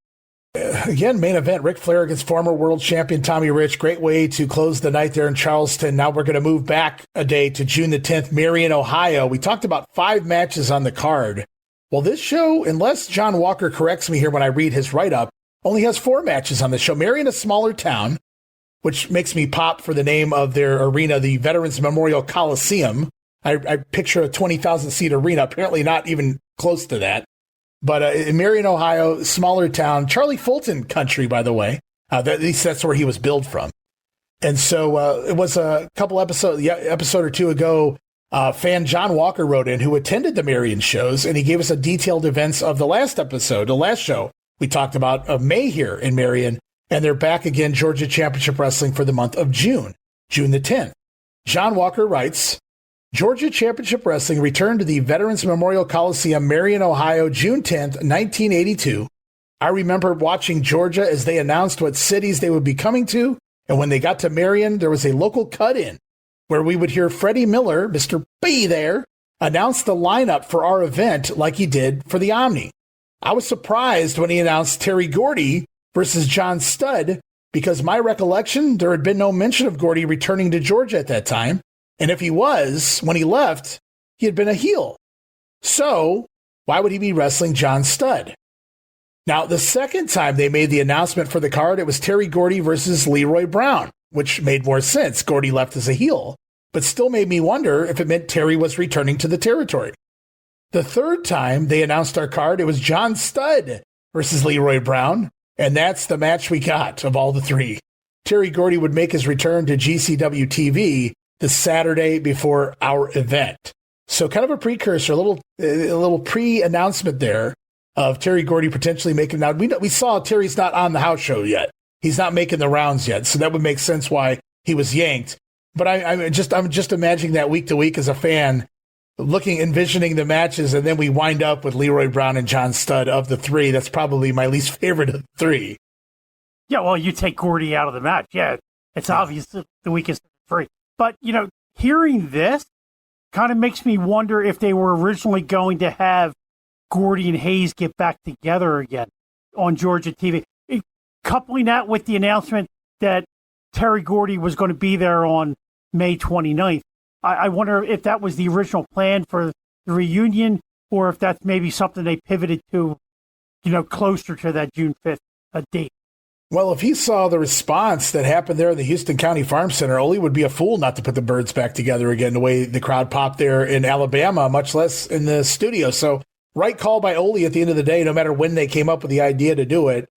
Again, main event, Ric Flair against former world champion Tommy Rich. Great way to close the night there in Charleston. Now we're going to move back a day to June the 10th, Marion, Ohio. We talked about 5 matches on the card. Well, this show, unless John Walker corrects me here when I read his write-up, only has 4 matches on the show. Marion, a smaller town, which makes me pop for the name of their arena, the Veterans Memorial Coliseum. I picture a 20,000-seat arena, apparently not even close to that. But in Marion, Ohio, smaller town, Charlie Fulton country, by the way. At least that's where he was billed from. And so it was a couple episode or two ago, fan John Walker wrote in, who attended the Marion shows, and he gave us a detailed events of the last show we talked about of May here in Marion, and they're back again, Georgia Championship Wrestling, for the month of June the 10th. John Walker writes, Georgia Championship Wrestling returned to the Veterans Memorial Coliseum, Marion, Ohio, June 10th, 1982. I remember watching Georgia as they announced what cities they would be coming to, and when they got to Marion, there was a local cut-in where we would hear Freddie Miller, Mr. B there, announce the lineup for our event like he did for the Omni. I was surprised when he announced Terry Gordy versus John Studd, because my recollection, there had been no mention of Gordy returning to Georgia at that time, and if he was, when he left, he had been a heel. So, why would he be wrestling John Studd? Now, the second time they made the announcement for the card, it was Terry Gordy versus Leroy Brown, which made more sense. Gordy left as a heel, but still made me wonder if it meant Terry was returning to the territory. The third time they announced our card, it was John Studd versus Leroy Brown, and that's the match we got of all the three. Terry Gordy would make his return to GCW TV the Saturday before our event. So kind of a precursor, a little pre-announcement there of Terry Gordy potentially making. Now, we saw Terry's not on the house show yet. He's not making the rounds yet, so that would make sense why he was yanked. But I'm just imagining that week to week as a fan, envisioning the matches, and then we wind up with Leroy Brown and John Studd. Of the three, that's probably my least favorite of the three. Yeah, well, you take Gordy out of the match. Yeah, it's obvious that the weakest of the three. But, hearing this kind of makes me wonder if they were originally going to have Gordy and Hayes get back together again on Georgia TV. Coupling that with the announcement that Terry Gordy was going to be there on May 29th, I wonder if that was the original plan for the reunion, or if that's maybe something they pivoted to, closer to that June 5th date. Well, if he saw the response that happened there in the Houston County Farm Center, Ole would be a fool not to put the Birds back together again, the way the crowd popped there in Alabama, much less in the studio. So, right call by Ole at the end of the day, no matter when they came up with the idea to do it.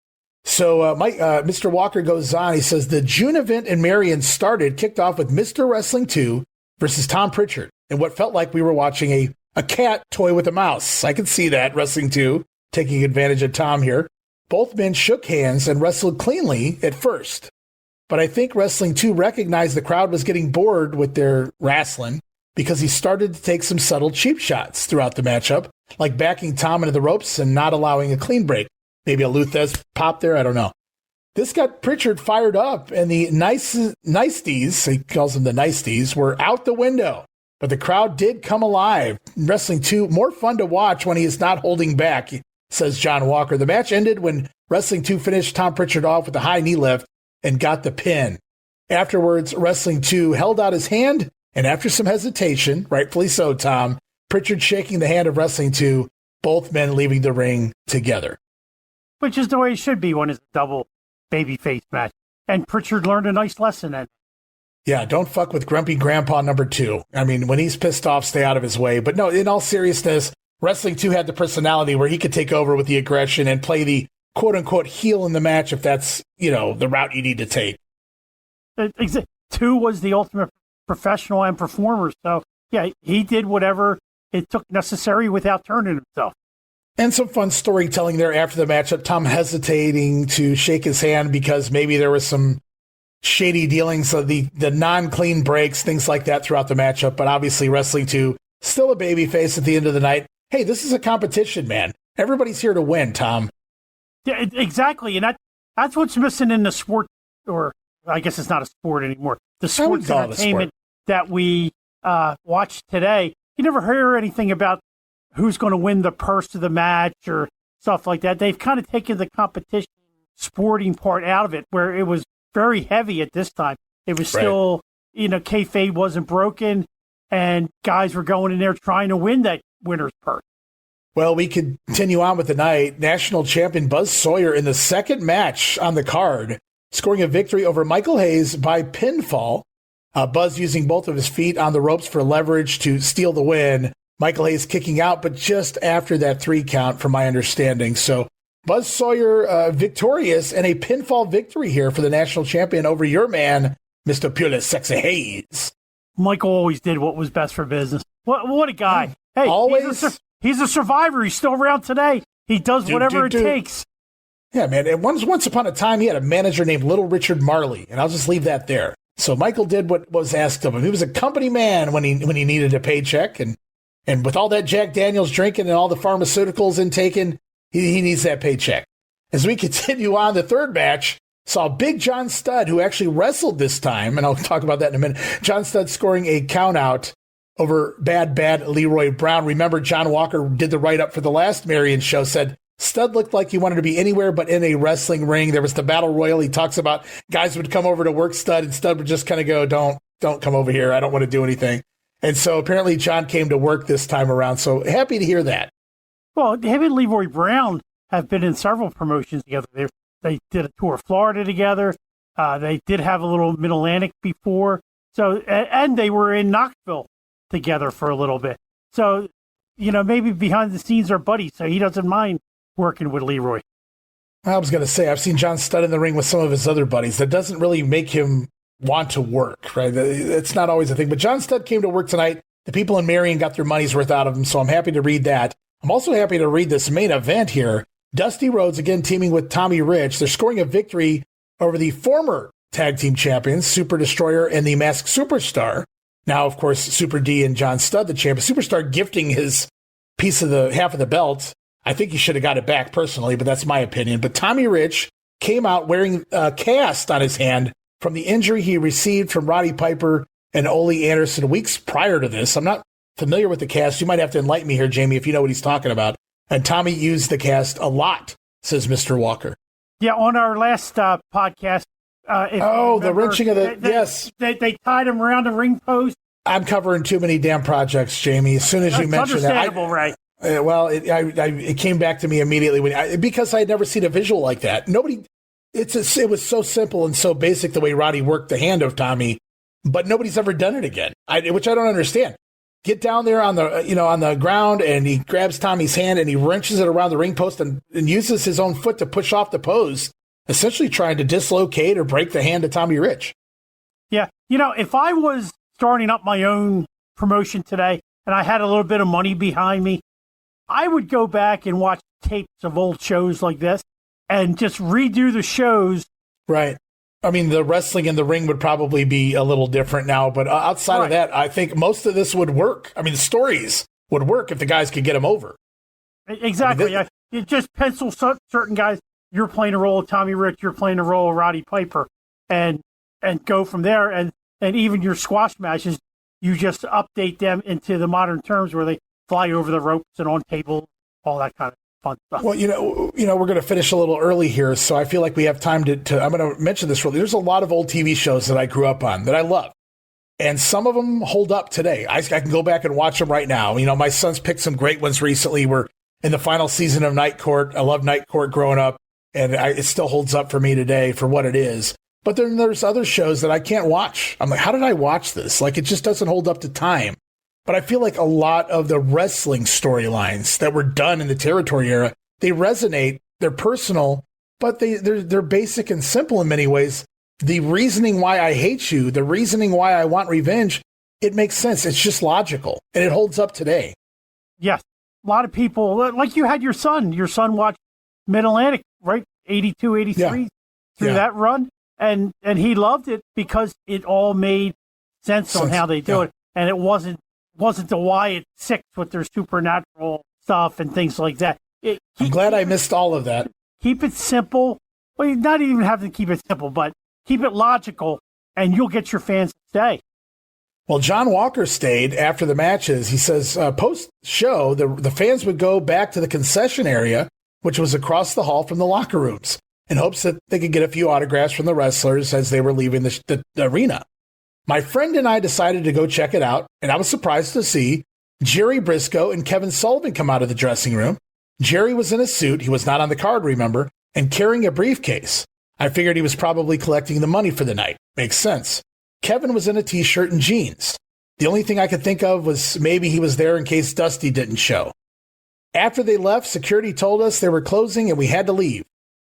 So Mr. Walker goes on. He says, the June event in Marion kicked off with Mr. Wrestling 2 versus Tom Pritchard, and what felt like we were watching a cat toy with a mouse. I could see that, Wrestling 2, taking advantage of Tom here. Both men shook hands and wrestled cleanly at first. But I think Wrestling 2 recognized the crowd was getting bored with their wrestling, because he started to take some subtle cheap shots throughout the matchup, like backing Tom into the ropes and not allowing a clean break. Maybe a Luthez pop there, I don't know. This got Pritchard fired up, and the niceties, he calls them the niceties, were out the window. But the crowd did come alive. Wrestling 2, more fun to watch when he is not holding back, says John Walker. The match ended when Wrestling 2 finished Tom Pritchard off with a high knee lift and got the pin. Afterwards, Wrestling 2 held out his hand, and after some hesitation, rightfully so, Tom, Pritchard shaking the hand of Wrestling 2, both men leaving the ring together. Which is the way it should be when it's a double babyface match. And Pritchard learned a nice lesson at it. Yeah, don't fuck with Grumpy Grandpa number 2. I mean, when he's pissed off, stay out of his way. But no, in all seriousness, Wrestling 2 had the personality where he could take over with the aggression and play the quote-unquote heel in the match if that's, the route you need to take. 2 was the ultimate professional and performer. So, yeah, he did whatever it took necessary without turning himself. And some fun storytelling there after the matchup. Tom hesitating to shake his hand because maybe there was some shady dealings of the non-clean breaks, things like that throughout the matchup. But obviously Wrestling 2, still a babyface at the end of the night. Hey, this is a competition, man. Everybody's here to win, Tom. Yeah, exactly. And that's what's missing in the sport, or I guess it's not a sport anymore. The sports entertainment that we watch today. You never hear anything about who's going to win the purse of the match or stuff like that. They've kind of taken the competition sporting part out of it, where it was very heavy at this time. It was still, kayfabe wasn't broken, and guys were going in there trying to win that winner's purse. Well, we continue on with the night. National champion Buzz Sawyer in the second match on the card, scoring a victory over Michael Hayes by pinfall. Buzz using both of his feet on the ropes for leverage to steal the win. Michael Hayes kicking out, but just after that 3 count, from my understanding. So Buzz Sawyer victorious and a pinfall victory here for the national champion over your man, Mr. Fabulous Sexy Hayes. Michael always did what was best for business. What a guy. Hey, always. He's a survivor. He's still around today. He does whatever it takes. Yeah, man. And once upon a time, he had a manager named Little Richard Marley, and I'll just leave that there. So Michael did what was asked of him. He was a company man when he needed a paycheck, and with all that Jack Daniels drinking and all the pharmaceuticals intaking, he needs that paycheck. As we continue on, the third match saw Big John Studd, who actually wrestled this time, and I'll talk about that in a minute. John Studd scoring a countout over bad Leroy Brown. Remember, John Walker did the write-up for the last Marion show, said Studd looked like he wanted to be anywhere but in a wrestling ring. There was the Battle Royal. He talks about guys would come over to work Studd, and Studd would just kind of go, don't come over here. I don't want to do anything. And so apparently John came to work this time around. So happy to hear that. Well, him and Leroy Brown have been in several promotions together. They did a tour of Florida together. They did have a little Mid-Atlantic before. So, and they were in Knoxville together for a little bit. So, maybe behind the scenes are buddies, so he doesn't mind working with Leroy. I was going to say, I've seen John Studd in the ring with some of his other buddies. That doesn't really make him want to work, right? It's not always a thing. But John Studd came to work tonight. The people in Marion got their money's worth out of him, so I'm happy to read that. I'm also happy to read this main event here. Dusty Rhodes, again, teaming with Tommy Rich. They're scoring a victory over the former tag team champions, Super Destroyer and the Masked Superstar. Now, of course, Super D and John Studd, the champion. Superstar gifting his piece of the half of the belt. I think he should have got it back personally, but that's my opinion. But Tommy Rich came out wearing a cast on his hand from the injury he received from Roddy Piper and Ole Anderson weeks prior to this. I'm not familiar with the cast. You might have to enlighten me here, Jamie, if you know what he's talking about. And Tommy used the cast a lot, says Mr. Walker. Yeah, on our last podcast. The wrenching of the, yes. They tied him around the ring post. I'm covering too many damn projects, Jamie. As soon as you mentioned that. Right? It came back to me immediately because I had never seen a visual like that. It was so simple and so basic the way Roddy worked the hand of Tommy, but nobody's ever done it again, which I don't understand. Get down there on the ground, and he grabs Tommy's hand and he wrenches it around the ring post and uses his own foot to push off the pose, essentially trying to dislocate or break the hand of Tommy Rich. Yeah. If I was starting up my own promotion today and I had a little bit of money behind me, I would go back and watch tapes of old shows like this and just redo the shows. Right. I mean, the wrestling in the ring would probably be a little different now, but outside of that, I think most of this would work. I mean, the stories would work if the guys could get them over. Exactly. You just pencil certain guys. You're playing a role of Tommy Rich. You're playing a role of Roddy Piper, and go from there. And even your squash matches, you just update them into the modern terms where they fly over the ropes and on tables, all that kind of fun stuff. Well, we're going to finish a little early here, so I feel like we have time to I'm going to mention this really. There's a lot of old TV shows that I grew up on that I love, and some of them hold up today. I can go back and watch them right now. My son's picked some great ones recently. We're in the final season of Night Court. I love Night Court growing up, and it still holds up for me today for what it is. But then there's other shows that I can't watch. I'm like, how did I watch this? Like, it just doesn't hold up to time. But I feel like a lot of the wrestling storylines that were done in the Territory era, they resonate, they're personal, but they're basic and simple in many ways. The reasoning why I hate you, the reasoning why I want revenge, it makes sense. It's just logical, and it holds up today. Yes. A lot of people, like you had your son watched Mid-Atlantic, right? 82, 83 through that run, and he loved it because it all made sense on how they do it, and it wasn't the Wyatt Six with their supernatural stuff and things like that. I'm glad I missed all of that. Keep it simple. Well, you not even have to keep it simple, but keep it logical, and you'll get your fans to stay. Well, John Walker stayed after the matches. He says post-show, the fans would go back to the concession area, which was across the hall from the locker rooms, in hopes that they could get a few autographs from the wrestlers as they were leaving the arena. My friend and I decided to go check it out, and I was surprised to see Jerry Briscoe and Kevin Sullivan come out of the dressing room. Jerry was in a suit, he was not on the card, remember, and carrying a briefcase. I figured he was probably collecting the money for the night. Makes sense. Kevin was in a t-shirt and jeans. The only thing I could think of was maybe he was there in case Dusty didn't show. After they left, security told us they were closing and we had to leave.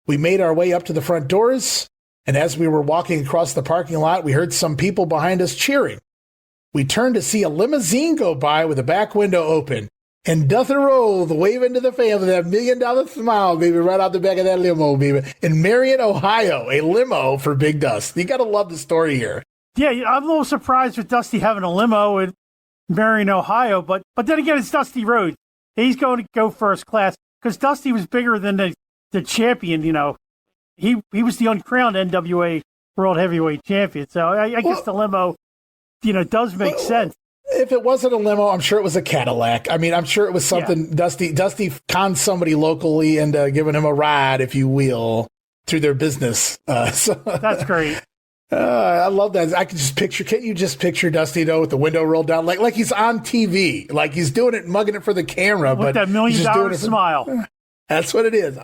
We made our way up to the front doors, and as we were walking across the parking lot, we heard some people behind us cheering. We turned to see a limousine go by with the back window open. And doth it roll, the wave into the family, that $1 million smile, baby, right out the back of that limo, baby. In Marion, Ohio, a limo for Big Dust. You got to love the story here. Yeah, I'm a little surprised with Dusty having a limo in Marion, Ohio, but then again, it's Dusty Rhodes. He's going to go first class because Dusty was bigger than the champion, you know. He was the uncrowned NWA World Heavyweight Champion, so I guess the limo, you know, does make sense. If it wasn't a limo, I'm sure it was a Cadillac. I mean, I'm sure it was something Dusty conned somebody locally and giving him a ride, if you will, through their business. So that's great. I love that. I can just picture. Can't you just picture Dusty though with the window rolled down, like he's on TV, like he's doing it, mugging it for the camera, with that $1 million smile. That's what it is.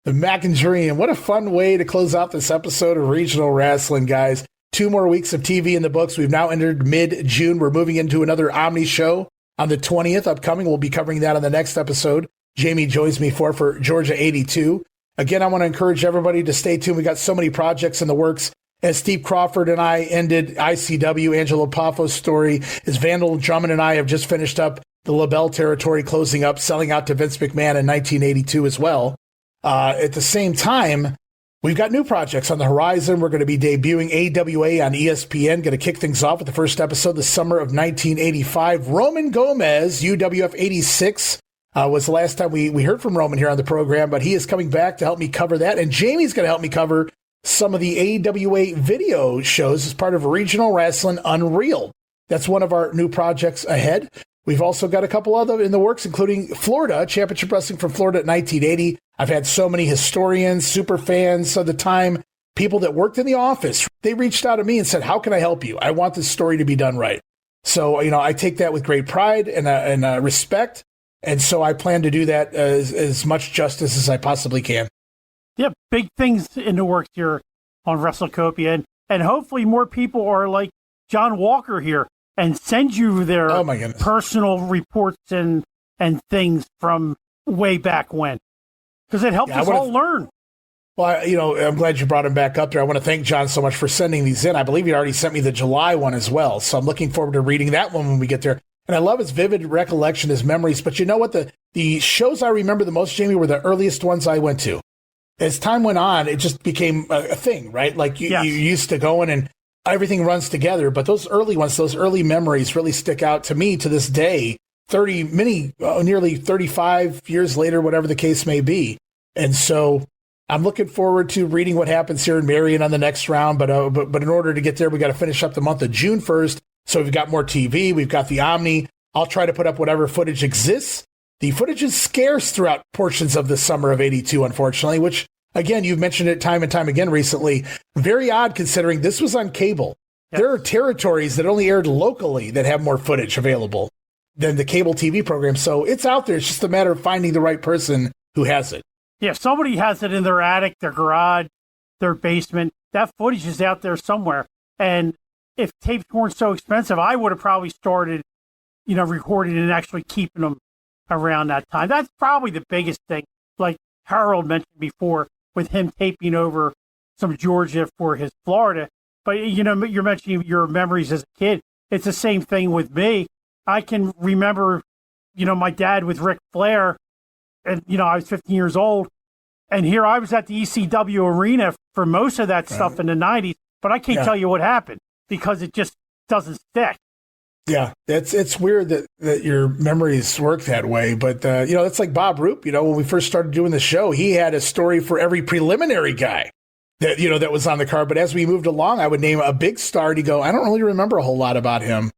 The Mac and Dream. What a fun way to close out this episode of Regional Rasslin, guys. 2 more weeks of TV in the books. We've now entered mid-June. We're moving into another Omni show on the 20th upcoming. We'll be covering that on the next episode. Jamie joins me for Georgia 82. Again, I want to encourage everybody to stay tuned. We got so many projects in the works. As Steve Crawford and I ended ICW, Angelo Paffo's story, as Vandal Drummond and I have just finished up the LaBelle territory, closing up, selling out to Vince McMahon in 1982 as well. At the same time, we've got new projects on the horizon. We're going to be debuting AWA on ESPN. Going to kick things off with the first episode the summer of 1985. Roman Gomez, UWF 86, was the last time we heard from Roman here on the program, but he is coming back to help me cover that. And Jamie's going to help me cover some of the AWA video shows as part of Regional Rasslin Unreal. That's one of our new projects ahead. We've also got a couple other in the works, including Florida, Championship Wrestling from Florida at 1980. I've had so many historians, super fans of the time, people that worked in the office. They reached out to me and said, how can I help you? I want this story to be done right. So, you know, I take that with great pride and respect. And so I plan to do that as much justice as I possibly can. Yeah, big things in the works here on WrestleCopia. And hopefully more people are like John Walker here and send you their personal reports and things from way back when. Because it helps us all learn. Well, you know, I'm glad you brought him back up there. I want to thank John so much for sending these in. I believe he already sent me the July one as well. So I'm looking forward to reading that one when we get there. And I love his vivid recollection, his memories. But you know what? The shows I remember the most, Jamie, were the earliest ones I went to. As time went on, it just became a thing, right? Like you used to go in and everything runs together. But those early ones, those early memories really stick out to me to this day, nearly 35 years later, whatever the case may be. And so I'm looking forward to reading what happens here in Marion on the next round. But in order to get there, we got to finish up the month of June 1st. So we've got more TV. We've got the Omni. I'll try to put up whatever footage exists. The footage is scarce throughout portions of the summer of 82, unfortunately, which, again, you've mentioned it time and time again recently. Very odd considering this was on cable. Yep. There are territories that only aired locally that have more footage available than the cable TV program. So it's out there. It's just a matter of finding the right person who has it. Yeah, somebody has it in their attic, their garage, their basement. That footage is out there somewhere. And if tapes weren't so expensive, I would have probably started, recording and actually keeping them around that time. That's probably the biggest thing. Like Harold mentioned before, with him taping over some Georgia for his Florida. But, you're mentioning your memories as a kid. It's the same thing with me. I can remember, my dad with Ric Flair, and, I was 15 years old. And here I was at the ECW arena for most of that stuff in the 90s, but I can't tell you what happened because it just doesn't stick. Yeah, it's weird that your memories work that way. But, it's like Bob Roop, when we first started doing the show, he had a story for every preliminary guy that, that was on the card. But as we moved along, I would name a big star and he'd go, I don't really remember a whole lot about him.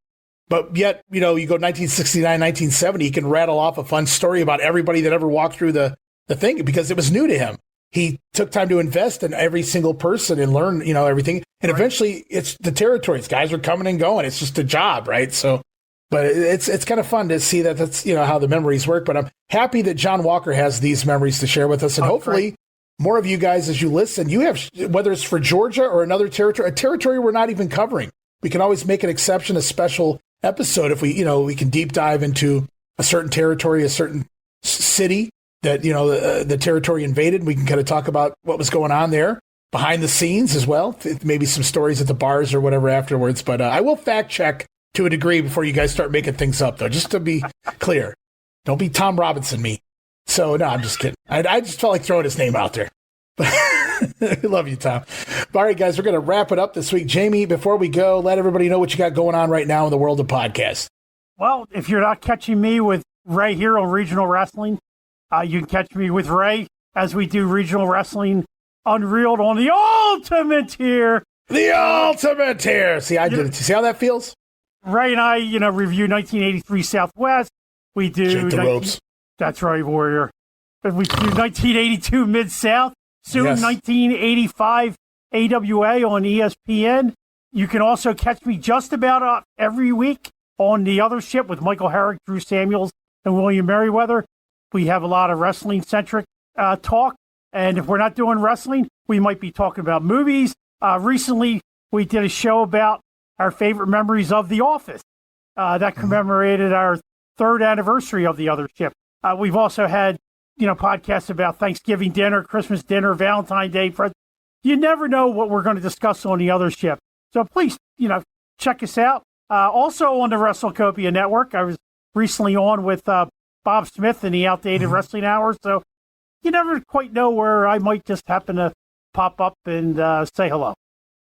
But yet, you go 1969, 1970, he can rattle off a fun story about everybody that ever walked through the thing because it was new to him. He took time to invest in every single person and learn, everything. And eventually it's the territories. Guys are coming and going. It's just a job, right? So, but it's kind of fun to see that that's, how the memories work. But I'm happy that John Walker has these memories to share with us. And hopefully more of you guys, as you listen, you have, whether it's for Georgia or another territory, a territory we're not even covering. We can always make an exception, a special episode if we can deep dive into a certain territory, a certain city that, the territory invaded. We can kind of talk about what was going on there behind the scenes as well. Maybe some stories at the bars or whatever afterwards. But I will fact check to a degree before you guys start making things up, though, just to be clear. Don't be Tom Robinson me. So, no, I'm just kidding. I just felt like throwing his name out there. I love you, Tom. All right, guys, we're going to wrap it up this week. Jammie, before we go, let everybody know what you got going on right now in the world of podcasts. Well, if you're not catching me with Ray here on Regional Rasslin, you can catch me with Ray as we do Regional Rasslin Unreeled on the ultimate tier. The ultimate tier. See, I did it. See how that feels? Ray and I, review 1983 Southwest. We do the ropes. That's right, Warrior. We do 1982 Mid-South. Soon, yes. 1985 AWA on ESPN. You can also catch me just about every week on The Other Ship with Michael Herrick, Drew Samuels, and William Merriweather. We have a lot of wrestling-centric talk. And if we're not doing wrestling, we might be talking about movies. Recently, we did a show about our favorite memories of The Office. That commemorated our 3rd anniversary of The Other Ship. We've also had, podcasts about Thanksgiving dinner, Christmas dinner, Valentine's Day. You never know what we're going to discuss on The Other Ship. So please, check us out. Also on the WrestleCopia Network, I was recently on with Bob Smith in the Outdated Wrestling Hour. So you never quite know where I might just happen to pop up and say hello.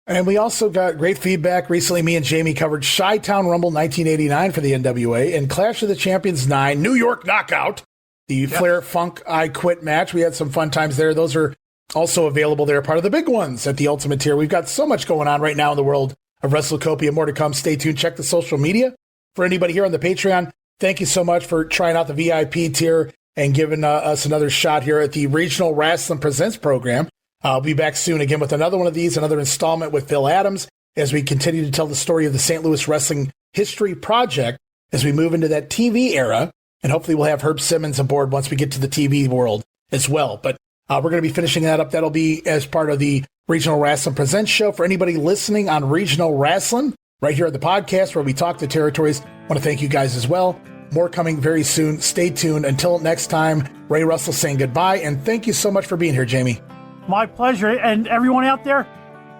And we also got great feedback. Recently, me and Jammie covered Chi-Town Rumble 1989 for the NWA and Clash of the Champions 9, New York Knockout, the Flair Funk I Quit match. We had some fun times there. Those are also available there, part of the big ones at the Ultimate Tier. We've got so much going on right now in the world of WrestleCopia. More to come. Stay tuned. Check the social media. For anybody here on the Patreon, thank you so much for trying out the VIP tier and giving us another shot here at the Regional Rasslin Presents program. I'll be back soon again with another one of these, another installment with Phil Adams, as we continue to tell the story of the St. Louis Wrestling History Project as we move into that TV era. And hopefully we'll have Herb Simmons aboard once we get to the TV world as well. But we're going to be finishing that up. That'll be as part of the Regional Rasslin Presents show. For anybody listening on Regional Rasslin, right here on the podcast where we talk the territories, I want to thank you guys as well. More coming very soon. Stay tuned. Until next time, Ray Russell saying goodbye. And thank you so much for being here, Jammie. My pleasure. And everyone out there,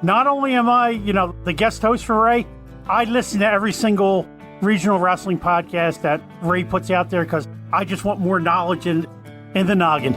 not only am I, the guest host for Ray, I listen to every single regional wrestling podcast that Ray puts out there because I just want more knowledge in the noggin.